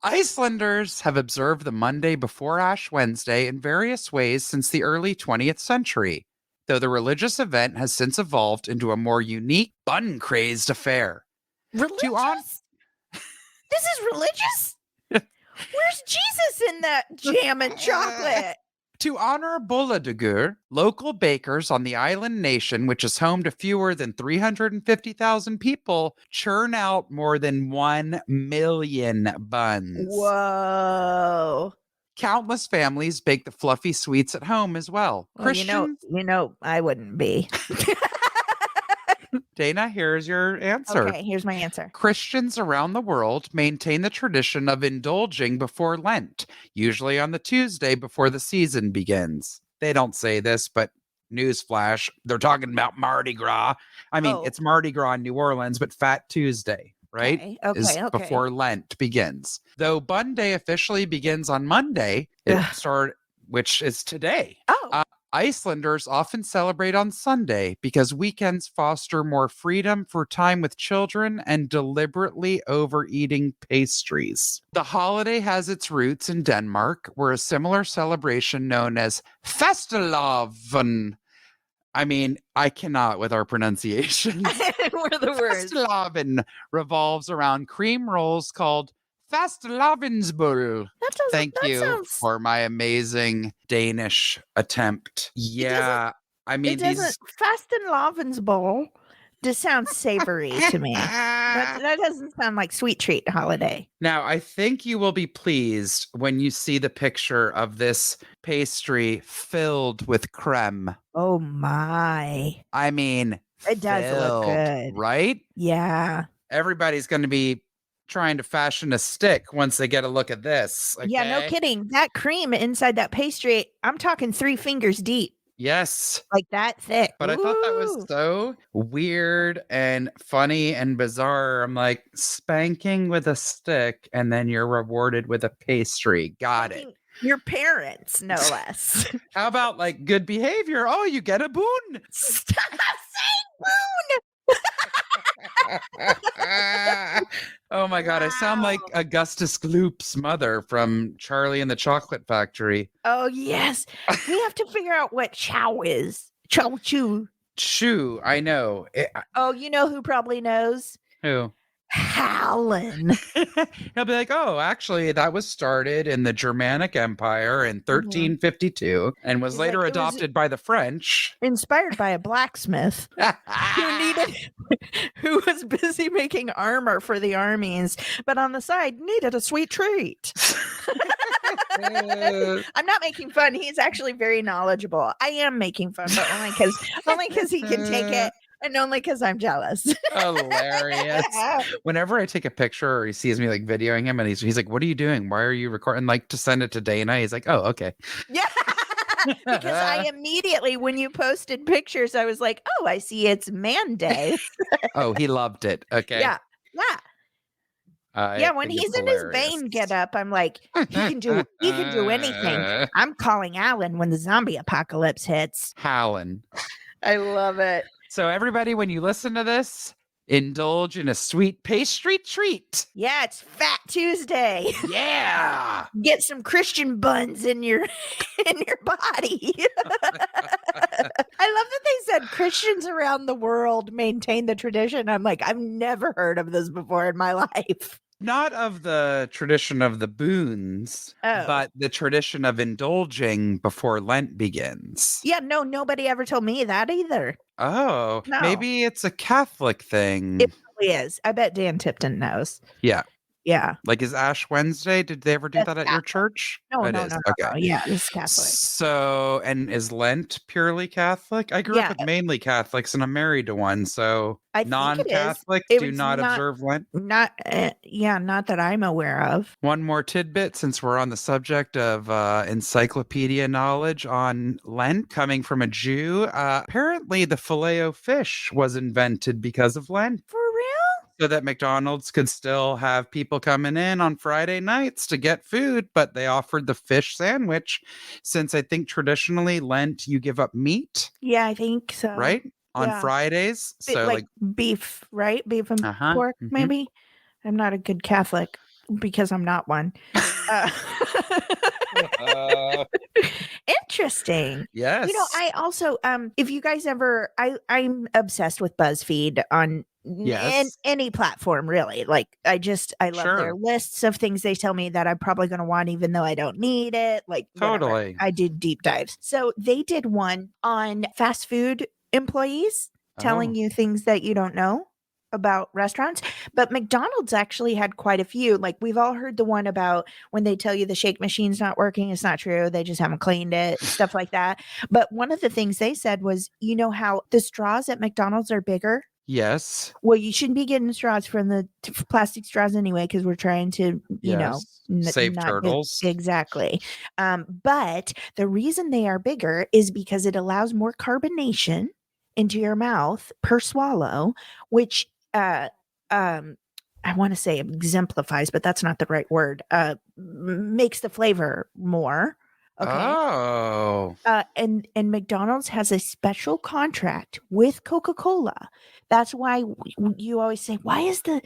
Icelanders have observed the Monday before Ash Wednesday in various ways since the early 20th century, though the religious event has since evolved into a more unique, bun-crazed affair. Religious? This is religious? Where's Jesus in that jam and chocolate? To honor Boladagur, local bakers on the island nation, which is home to fewer than 350,000 people, churn out more than 1 million buns. Whoa. Countless families bake the fluffy sweets at home as well. Well, I wouldn't be. Dana, here's your answer. Okay, here's my answer. Christians around the world maintain the tradition of indulging before Lent, usually on the Tuesday before the season begins. They don't say this, but newsflash, they're talking about Mardi Gras. I mean, it's Mardi Gras in New Orleans, but Fat Tuesday, right? Okay. Before Lent begins. Though Bun Day officially begins on Monday, which is today. Icelanders often celebrate on Sunday because weekends foster more freedom for time with children and deliberately overeating pastries. The holiday has its roots in Denmark, where a similar celebration known as Fastelavn. I mean, I cannot with our pronunciations. What are the words? Fastelavn revolves around cream rolls called Fastelavnsbull. Thank you for my amazing Danish attempt. Yeah, I mean, Fastelavnsbull just sounds savory to me. That doesn't sound like sweet treat holiday. Now, I think you will be pleased when you see the picture of this pastry filled with creme. Oh my. I mean, it does look good. Right? Yeah. Everybody's going to be trying to fashion a stick once they get a look at this. Okay? Yeah, no kidding. That cream inside that pastry, I'm talking 3 fingers deep. Yes. Like that thick. But I thought that was so weird and funny and bizarre. I'm like, spanking with a stick and then you're rewarded with a pastry. Got it. Your parents, no less. How about like good behavior? Oh, you get a boon. Stop saying boon. Oh my God, I sound like Augustus Gloop's mother from Charlie and the Chocolate Factory. Oh, yes. We have to figure out what chow is. Chow chew. Chew, I know. Oh, you know who probably knows? Who? Howlin. He'll be like, oh, actually, that was started in the Germanic Empire in 1352 and was later adopted by the French. Inspired by a blacksmith who was busy making armor for the armies, but on the side needed a sweet treat. I'm not making fun. He's actually very knowledgeable. I am making fun, but only because he can take it. And only because I'm jealous. Hilarious. Whenever I take a picture or he sees me like videoing him and he's like, what are you doing? Why are you recording? Like to send it to Dana. He's like, oh, okay. Yeah. Because I immediately, when you posted pictures, I was like, oh, I see it's Man Day. Oh, he loved it. Okay. Yeah. Yeah. When he's in his Bane get up, I'm like, he can do anything. I'm calling Alan when the zombie apocalypse hits. Howlin. I love it. So everybody, when you listen to this, indulge in a sweet pastry treat. Yeah, it's Fat Tuesday. Yeah. Get some Christian buns in your body. I love that they said Christians around the world maintain the tradition. I'm like, I've never heard of this before in my life. Not of the tradition of the boons, but the tradition of indulging before Lent begins. Yeah, no, nobody ever told me that either. Oh, no. Maybe it's a Catholic thing. It probably is. I bet Dan Tipton knows. Yeah. Yeah. Like, is Ash Wednesday? Did they ever do that at your church? No, it no, is. no, okay. no. Yeah, it's Catholic. So, and is Lent purely Catholic? I grew up with mainly Catholics and I'm married to one. So non-Catholics do not observe Lent? Not that I'm aware of. One more tidbit, since we're on the subject of encyclopedia knowledge on Lent coming from a Jew. Apparently the Filet-O-Fish was invented because of Lent. For real? So that McDonald's could still have people coming in on Friday nights to get food, but they offered the fish sandwich since I think traditionally Lent, you give up meat. Yeah, I think so. Right? On Fridays. So like beef, right? Beef and pork, maybe. I'm not a good Catholic because I'm not one. Interesting. Yes. You know, I also, if you guys ever, I'm obsessed with BuzzFeed on any platform, really. Like, I love their lists of things they tell me that I'm probably going to want, even though I don't need it. Like, totally. Whatever. I do deep dives. So they did one on fast food employees telling you things that you don't know about restaurants, but McDonald's actually had quite a few. Like, we've all heard the one about when they tell you the shake machine's not working. It's not true. They just haven't cleaned it, stuff like that. But one of the things they said was, you know how the straws at McDonald's are bigger Yes. Well, you shouldn't be getting straws from the plastic straws anyway, because we're trying to, save not turtles. Exactly. But the reason they are bigger is because it allows more carbonation into your mouth per swallow, which I want to say exemplifies, but that's not the right word. Makes the flavor more. Okay. Oh. And McDonald's has a special contract with Coca-Cola. That's why you always say, why is the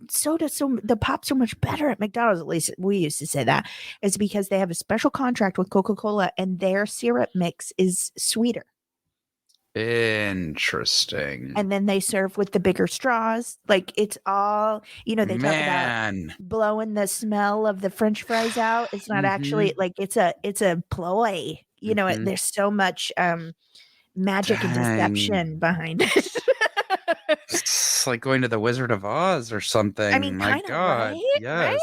soda the pop so much better at McDonald's? At least we used to say that. It's because they have a special contract with Coca-Cola and their syrup mix is sweeter. Interesting. And then they serve with the bigger straws. Like it's all, they talk about blowing the smell of the French fries out. It's not actually like it's a ploy. There's so much magic and deception behind it. It's like going to the Wizard of Oz or something. I mean, my God. Right? Yes. Right?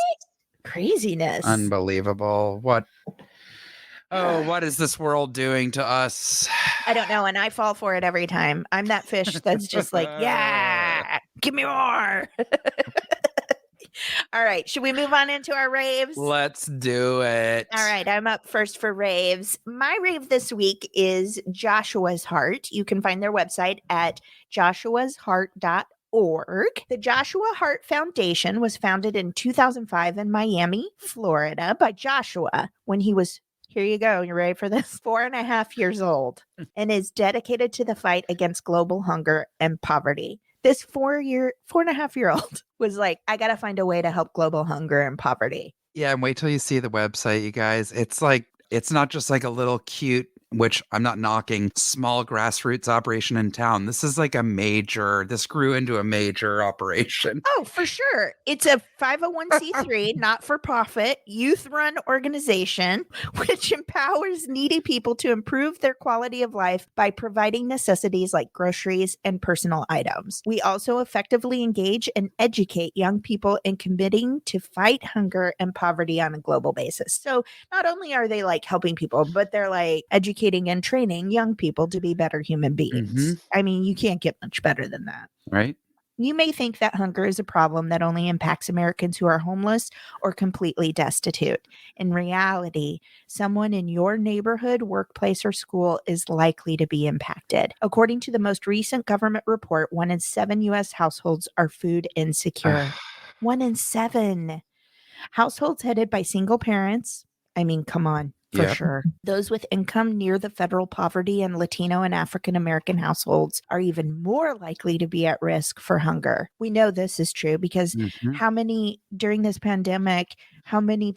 Craziness. Unbelievable. What is this world doing to us? I don't know. And I fall for it every time. I'm that fish that's just like, yeah, give me more. All right. Should we move on into our raves? Let's do it. All right. I'm up first for raves. My rave this week is Joshua's Heart. You can find their website at joshuasheart.org. The Joshua Hart Foundation was founded in 2005 in Miami, Florida by Joshua when he was, here you go, you ready for this? 4.5 years old, and is dedicated to the fight against global hunger and poverty. This 4.5-year-old was like, I got to find a way to help global hunger and poverty. Yeah, and wait till you see the website, you guys. It's not just like a little cute, which I'm not knocking, small grassroots operation in town. This is like this grew into a major operation. Oh, for sure. It's a 501c3, not-for-profit, youth-run organization, which empowers needy people to improve their quality of life by providing necessities like groceries and personal items. We also effectively engage and educate young people in committing to fight hunger and poverty on a global basis. So not only are they like helping people, but they're like educating and training young people to be better human beings. Mm-hmm. I mean, you can't get much better than that. Right? You may think that hunger is a problem that only impacts Americans who are homeless or completely destitute. In reality, someone in your neighborhood, workplace, or school is likely to be impacted. According to the most recent government report, 1 in 7 U.S. households are food insecure. 1 in 7. Households headed by single parents. I mean, come on. For sure. Those with income near the federal poverty and Latino and African American households are even more likely to be at risk for hunger. We know this is true because during this pandemic, how many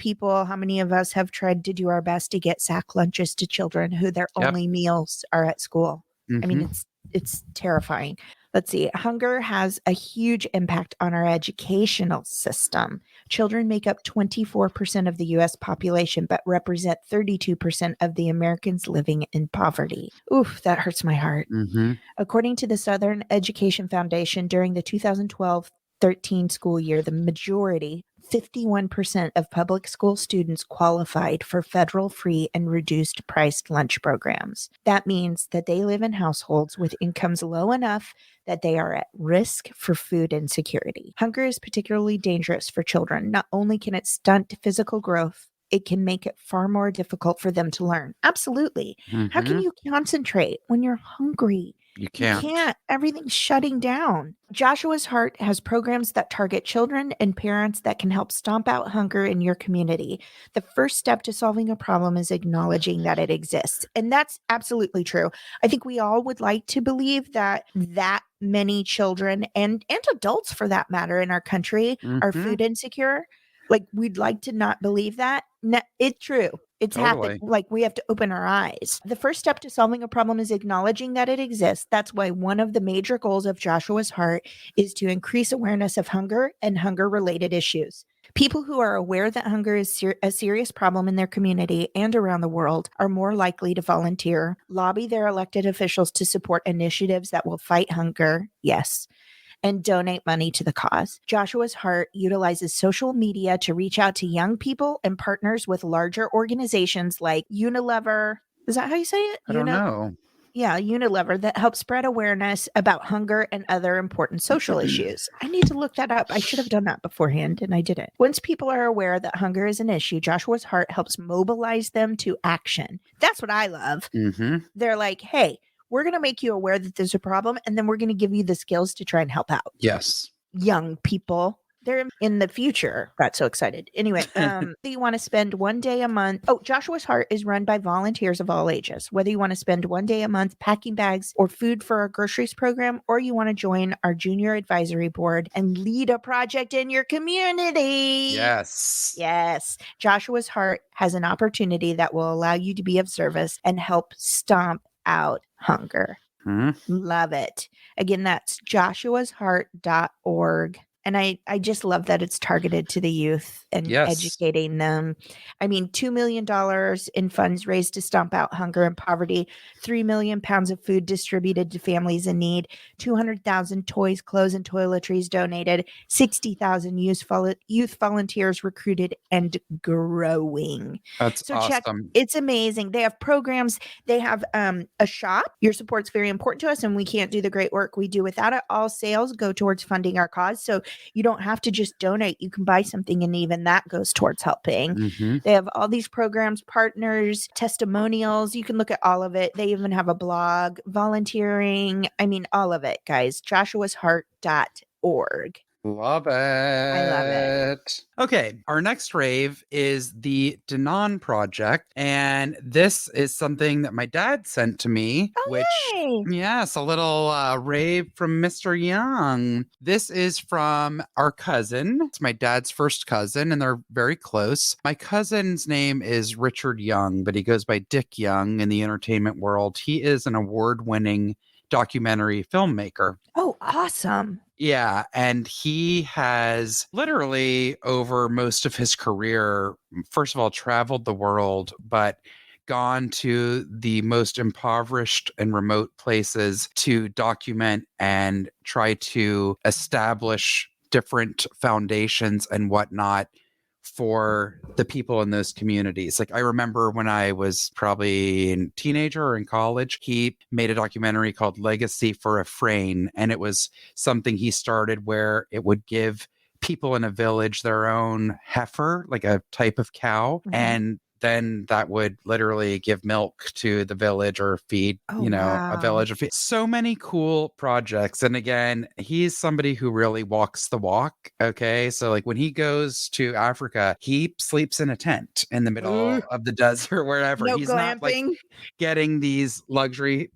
of us have tried to do our best to get sack lunches to children who their only meals are at school? I mean, it's terrifying. Let's see. Hunger has a huge impact on our educational system. Children make up 24% of the U.S. population, but represent 32% of the Americans living in poverty. Oof, that hurts my heart. According to the Southern Education Foundation, during the 2012-13 school year, the majority, 51% of public school students qualified for federal free and reduced priced lunch programs. That means that they live in households with incomes low enough that they are at risk for food insecurity. Hunger is particularly dangerous for children. Not only can it stunt physical growth, it can make it far more difficult for them to learn. Absolutely. How can you concentrate when you're hungry? You can't. Everything's shutting down. Joshua's Heart has programs that target children and parents that can help stomp out hunger in your community. The first step to solving a problem is acknowledging that it exists. And that's absolutely true. I think we all would like to believe that many children and adults for that matter in our country are food insecure. Like we'd like to not believe that. No, it's true. It's happened. Like we have to open our eyes. The first step to solving a problem is acknowledging that it exists. That's why one of the major goals of Joshua's Heart is to increase awareness of hunger and hunger-related issues. People who are aware that hunger is a serious problem in their community and around the world are more likely to volunteer, lobby their elected officials to support initiatives that will fight hunger, yes, and donate money to the cause. Joshua's Heart utilizes social media to reach out to young people and partners with larger organizations like Unilever. Is that how you say it? I don't know. Yeah, Unilever that helps spread awareness about hunger and other important social issues. I need to look that up. I should have done that beforehand, and I didn't. Once people are aware that hunger is an issue, Joshua's Heart helps mobilize them to action. That's what I love. Mm-hmm. They're like, hey, we're going to make you aware that there's a problem, and then we're going to give you the skills to try and help out. Yes. Young people. They're in the future. Got so excited. Anyway, you want to spend one day a month. Oh, Joshua's Heart is run by volunteers of all ages. Whether you want to spend one day a month packing bags or food for our groceries program, or you want to join our junior advisory board and lead a project in your community. Yes. Yes. Joshua's Heart has an opportunity that will allow you to be of service and help stomp out hunger. Love it. Again, that's joshuasheart.org. And I just love that it's targeted to the youth and educating them. I mean, $2 million in funds raised to stomp out hunger and poverty, 3 million pounds of food distributed to families in need, 200,000 toys, clothes, and toiletries donated, 60,000 youth volunteers recruited and growing. That's awesome. It's amazing. They have programs. They have a shop. Your support's very important to us, and we can't do the great work we do without it. All sales go towards funding our cause. So you don't have to just donate. You can buy something, and even that goes towards helping. Mm-hmm. They have all these programs, partners, testimonials. You can look at all of it. They even have a blog, volunteering. I mean, all of it, guys. joshuasheart.org. Love it. I love it. Okay, our next rave is the Denan Project, and this is something that my dad sent to me, yes, a little rave from Mr. Young. This is from our cousin. It's my dad's first cousin, and they're very close. My cousin's name is Richard Young, but he goes by Dick Young in the entertainment world. He is an award-winning documentary filmmaker. Oh, awesome. Yeah, and he has literally over most of his career, first of all, traveled the world, but gone to the most impoverished and remote places to document and try to establish different foundations and whatnot for the people in those communities. Like, I remember when I was probably a teenager or in college, he made a documentary called Legacy for a Frame, and it was something he started where it would give people in a village their own heifer, like a type of cow, and then that would literally give milk to the village or feed, a village. So many cool projects. And again, he's somebody who really walks the walk. Okay. So like when he goes to Africa, he sleeps in a tent in the middle of the desert, wherever. No he's glamping. Not like getting these luxury,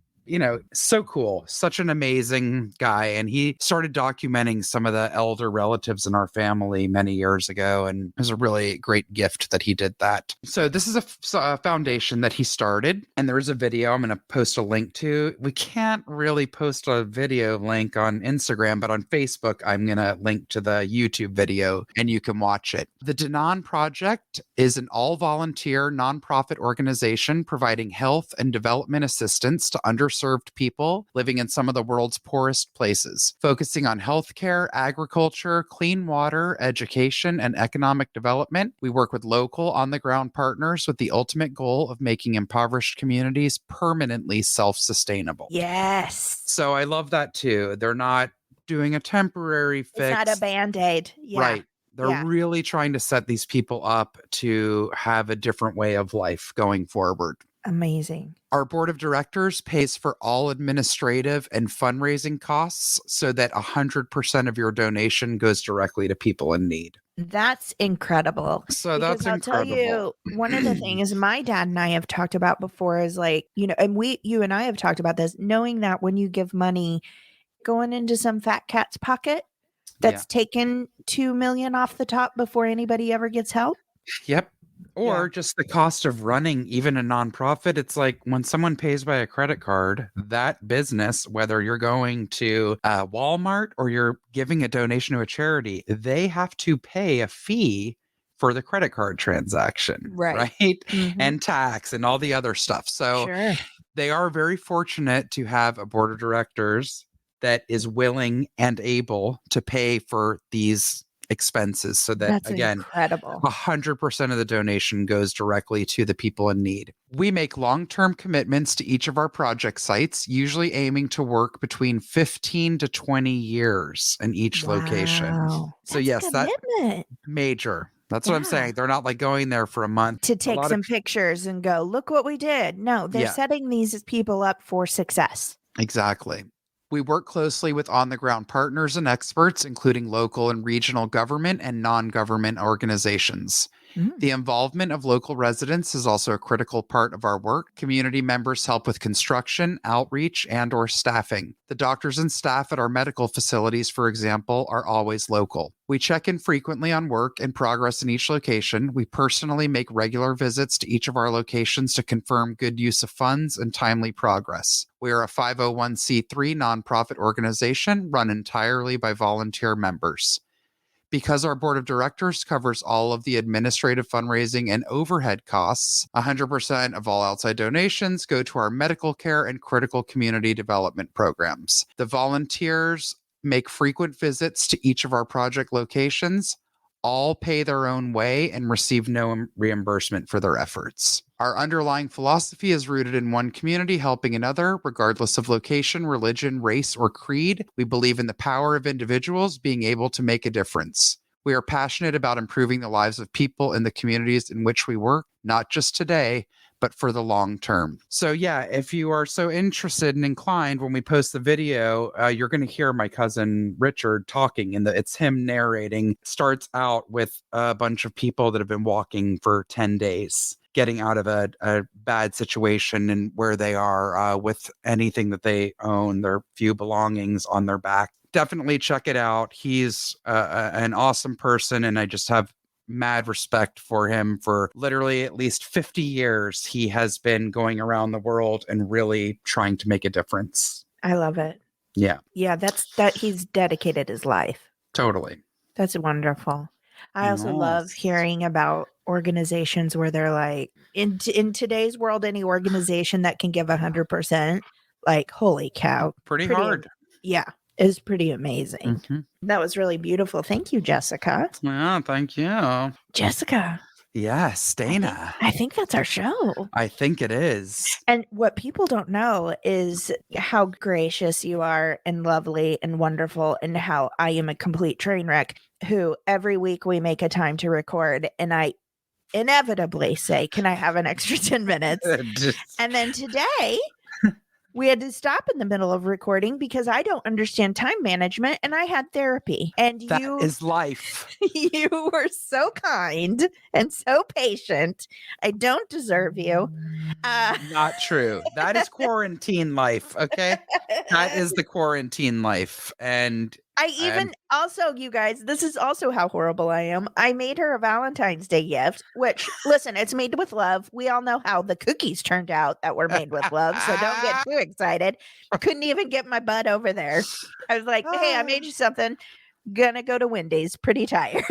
so cool. Such an amazing guy. And he started documenting some of the elder relatives in our family many years ago. And it was a really great gift that he did that. So this is a foundation that he started. And there is a video I'm going to post a link to. We can't really post a video link on Instagram, but on Facebook, I'm going to link to the YouTube video and you can watch it. The Denan Project is an all-volunteer nonprofit organization providing health and development assistance to underserved people living in some of the world's poorest places, focusing on healthcare, agriculture, clean water, education, and economic development. We work with local on-the-ground partners with the ultimate goal of making impoverished communities permanently self-sustainable. Yes. So I love that too. They're not doing a temporary fix. It's not a Band-Aid. Yeah. Right. They're really trying to set these people up to have a different way of life going forward. Amazing. Our board of directors pays for all administrative and fundraising costs so that 100% of your donation goes directly to people in need. That's incredible. So because that's incredible. I'll tell you, one of the things my dad and I have talked about before is like, and you and I have talked about this, knowing that when you give money going into some fat cat's pocket, that's taken $2 million off the top before anybody ever gets help. Yep. Or just the cost of running even a nonprofit. It's like when someone pays by a credit card, that business, whether you're going to Walmart or you're giving a donation to a charity, they have to pay a fee for the credit card transaction, right? Mm-hmm. And tax and all the other stuff. So they are very fortunate to have a board of directors that is willing and able to pay for these expenses so that, That's again, incredible. 100% of the donation goes directly to the people in need. We make long-term commitments to each of our project sites, usually aiming to work between 15 to 20 years in each location. Wow. So That's yes, that commitment. major. That's what I'm Yeah. saying. They're not like going there for a month. To take some pictures and go, look what we did. No, they're setting these people up for success. Exactly. We work closely with on-the-ground partners and experts, including local and regional government and non-government organizations. The involvement of local residents is also a critical part of our work. Community members help with construction, outreach, and/or staffing. The doctors and staff at our medical facilities, for example, are always local. We check in frequently on work and progress in each location. We personally make regular visits to each of our locations to confirm good use of funds and timely progress. We are a 501c3 nonprofit organization run entirely by volunteer members. Because our board of directors covers all of the administrative fundraising and overhead costs, 100% of all outside donations go to our medical care and critical community development programs. The volunteers make frequent visits to each of our project locations, all pay their own way, and receive no reimbursement for their efforts. Our underlying philosophy is rooted in one community helping another, regardless of location, religion, race, or creed. We believe in the power of individuals being able to make a difference. We are passionate about improving the lives of people in the communities in which we work, not just today, but for the long term. So yeah, if you are so interested and inclined, when we post the video, you're going to hear my cousin Richard talking, and it's him narrating. Starts out with a bunch of people that have been walking for 10 days, getting out of a bad situation and where they are with anything that they own, their few belongings on their back. Definitely check it out. He's an awesome person, and I just have mad respect for him. For literally at least 50 years, he has been going around the world and really trying to make a difference. I love it. Yeah. Yeah, that he's dedicated his life. Totally. That's wonderful. I also love hearing about organizations where they're like, in today's world, any organization that can give 100%, like, holy cow. Pretty hard. Yeah, is pretty amazing. That was really beautiful. Thank you, Jessica. Yeah, thank you. Jessica. Yes, Dana. I think that's our show. I think it is. And what people don't know is how gracious you are and lovely and wonderful, and how I am a complete train wreck, who every week we make a time to record, and I inevitably say, can I have an extra 10 minutes? And then today we had to stop in the middle of recording because I don't understand time management, and I had therapy. And that is life. You were so kind and so patient. I don't deserve you. Not true. That is quarantine life. Okay. That is the quarantine life. And also, you guys, this is also how horrible I am. I made her a Valentine's Day gift, which, listen, it's made with love. We all know how the cookies turned out that were made with love, so don't get too excited. I couldn't even get my butt over there. I was like, hey, I made you something. Gonna go to Wendy's. Pretty tired.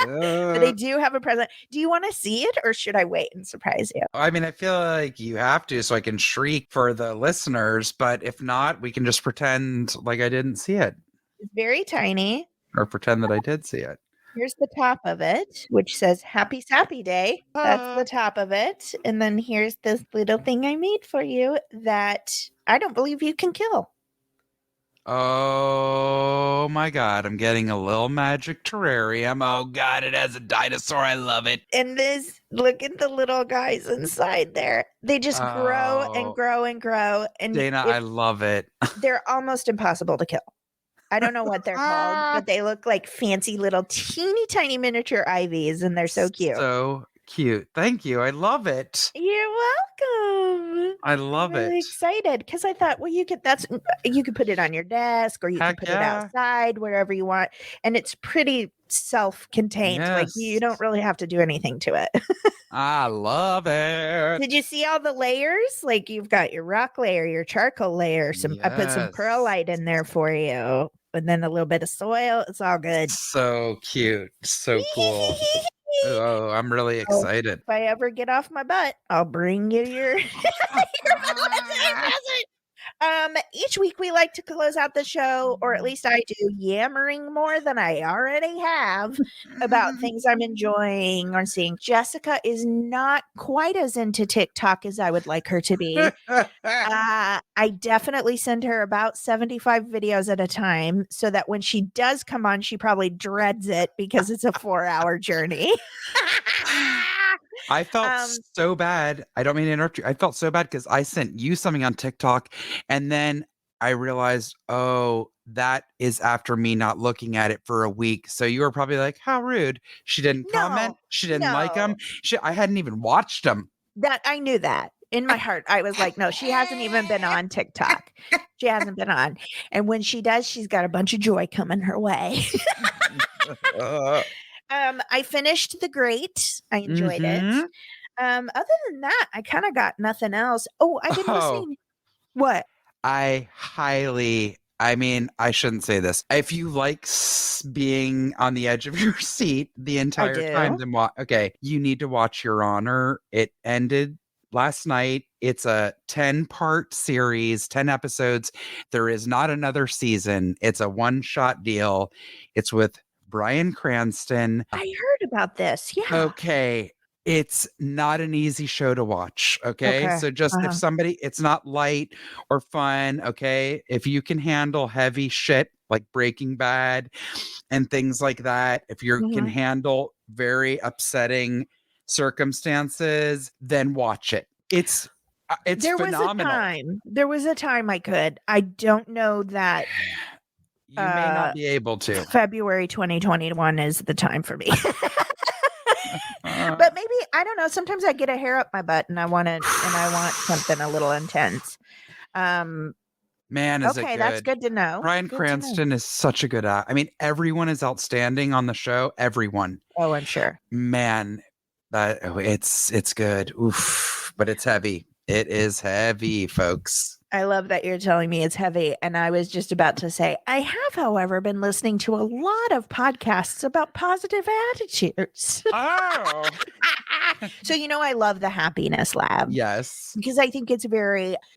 But they do have a present. Do you want to see it, or should I wait and surprise you? I mean, I feel like you have to, so I can shriek for the listeners. But if not, we can just pretend like I didn't see it. It's very tiny. Or pretend that I did see it. Here's the top of it, which says Happy Sappy Day. That's the top of it. And then here's this little thing I made for you that I don't believe you can kill. Oh my God, I'm getting a little magic terrarium. Oh God, it has a dinosaur. I love it. And look at the little guys inside there. They just grow and grow and grow. And Dana, I love it. They're almost impossible to kill. I don't know what they're called, but they look like fancy little teeny tiny miniature ivies, and they're so cute. So cute. Thank you. I love it. You're welcome. I love I'm really excited because I thought, well, you could put it on your desk, or you can put it outside, wherever you want. And it's pretty self-contained. Yes. Like, you don't really have to do anything to it. I love it. Did you see all the layers? Like, you've got your rock layer, your charcoal layer. I put some perlite in there for you, and then a little bit of soil. It's all good. So cute. So cool. Oh, I'm really excited. If I ever get off my butt, I'll bring you your Valentine's present. Each week we like to close out the show, or at least I do, yammering more than I already have about things I'm enjoying or seeing. Jessica is not quite as into TikTok as I would like her to be. I definitely send her about 75 videos at a time so that when she does come on, she probably dreads it because it's a 4-hour journey. I felt so bad. I don't mean to interrupt you. I felt so bad because I sent you something on TikTok and then I realized, oh, that is after me not looking at it for a week. So you were probably like, how rude. She didn't comment. She didn't like them. I hadn't even watched them. That I knew that. In my heart, I was like, no, she hasn't even been on TikTok. She hasn't been on. And when she does, she's got a bunch of joy coming her way. I finished The Great. I enjoyed it. Other than that, I kind of got nothing else. Oh, I've been listening. What? I shouldn't say this. If you like being on the edge of your seat the entire time, then you need to watch Your Honor. It ended last night. It's a 10-part series, 10 episodes. There is not another season. It's a one-shot deal. It's with Bryan Cranston. I heard about this. Yeah. Okay. It's not an easy show to watch. Okay. So just if somebody, it's not light or fun. Okay. If you can handle heavy shit like Breaking Bad and things like that, if you can handle very upsetting circumstances, then watch it. It's phenomenal. There was a time I could. I don't know that. You may not be able to. February 2021 is the time for me. But maybe, I don't know. Sometimes I get a hair up my butt and I want something a little intense. Man, is it good. That's good to know. Bryan Cranston is such a good actor. I mean, everyone is outstanding on the show. Everyone. Oh, I'm sure. Man, it's good. Oof, but it's heavy. It is heavy, folks. I love that you're telling me it's heavy. And I was just about to say, I have, however, been listening to a lot of podcasts about positive attitudes. Oh. So, I love the Happiness Lab. Yes. Because I think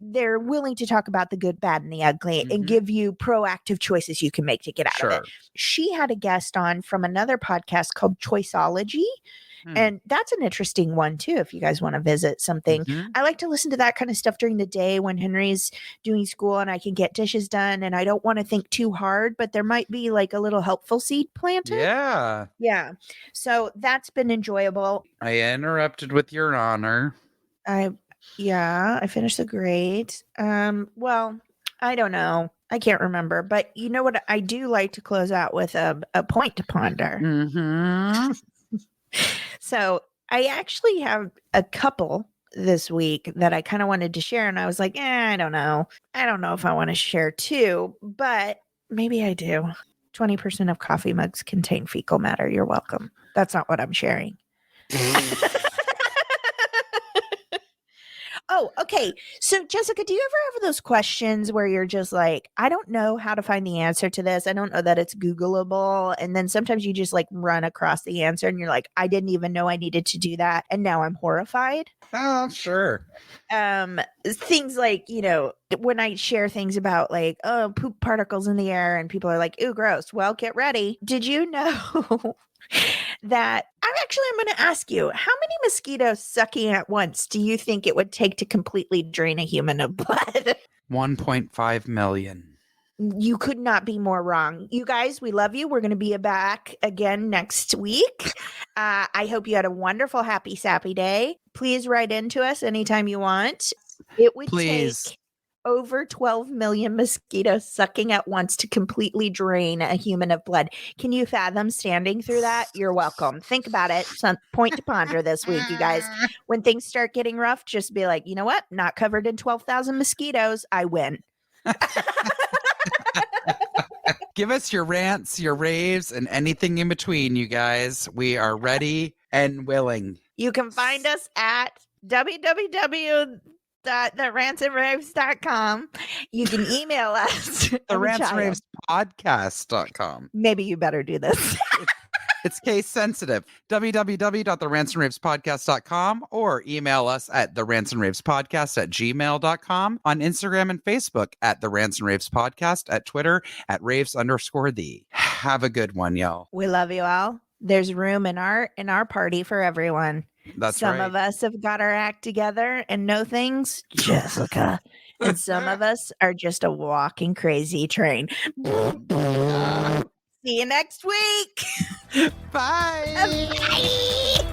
they're willing to talk about the good, bad, and the ugly and give you proactive choices you can make to get out of it. She had a guest on from another podcast called Choiceology. And that's an interesting one too, if you guys want to visit something. I like to listen to that kind of stuff during the day when Henry's doing school and I can get dishes done and I don't want to think too hard, but there might be like a little helpful seed planted. Yeah. So that's been enjoyable. I interrupted with Your Honor. I finished The Great. Well, I don't know. I can't remember, but you know what? I do like to close out with a point to ponder. So I actually have a couple this week that I kind of wanted to share. And I was like, I don't know. I don't know if I want to share two, but maybe I do. 20% of coffee mugs contain fecal matter. You're welcome. That's not what I'm sharing. Oh, okay. So, Jessica, do you ever have those questions where you're just like, I don't know how to find the answer to this. I don't know that it's Googleable. And then sometimes you just like run across the answer and you're like, I didn't even know I needed to do that. And now I'm horrified. Oh, sure. Things like, when I share things about like, poop particles in the air and people are like, ooh, gross. Well, get ready. Did you know that I'm going to ask you, how many mosquitoes sucking at once do you think it would take to completely drain a human of blood? 1.5 million. You could not be more wrong. You guys, we love you. We're going to be back again next week. I hope you had a wonderful, happy, sappy day. Please write into us anytime you want. It would take over 12 million mosquitoes sucking at once to completely drain a human of blood. Can you fathom standing through that? You're welcome. Think about it. Some point to ponder this week, you guys. When things start getting rough, just be like, you know what? Not covered in 12,000 mosquitoes. I win. Give us your rants, your raves, and anything in between, you guys. We are ready and willing. You can find us at www.therantsandravescom. You can email us therantsandravespodcast.com. Maybe you better do this. It's case sensitive. www.therantsoravespodcast.com or email us at therantsoravespodcast@gmail.com, on Instagram and Facebook at The Rants and Raves Podcast, at Twitter at Raves_the. Have a good one, y'all. We love you all. There's room in our party for everyone. That's some right. of us have got our act together and know things, Jessica. And some of us are just a walking crazy train. See you next week. Bye. Bye.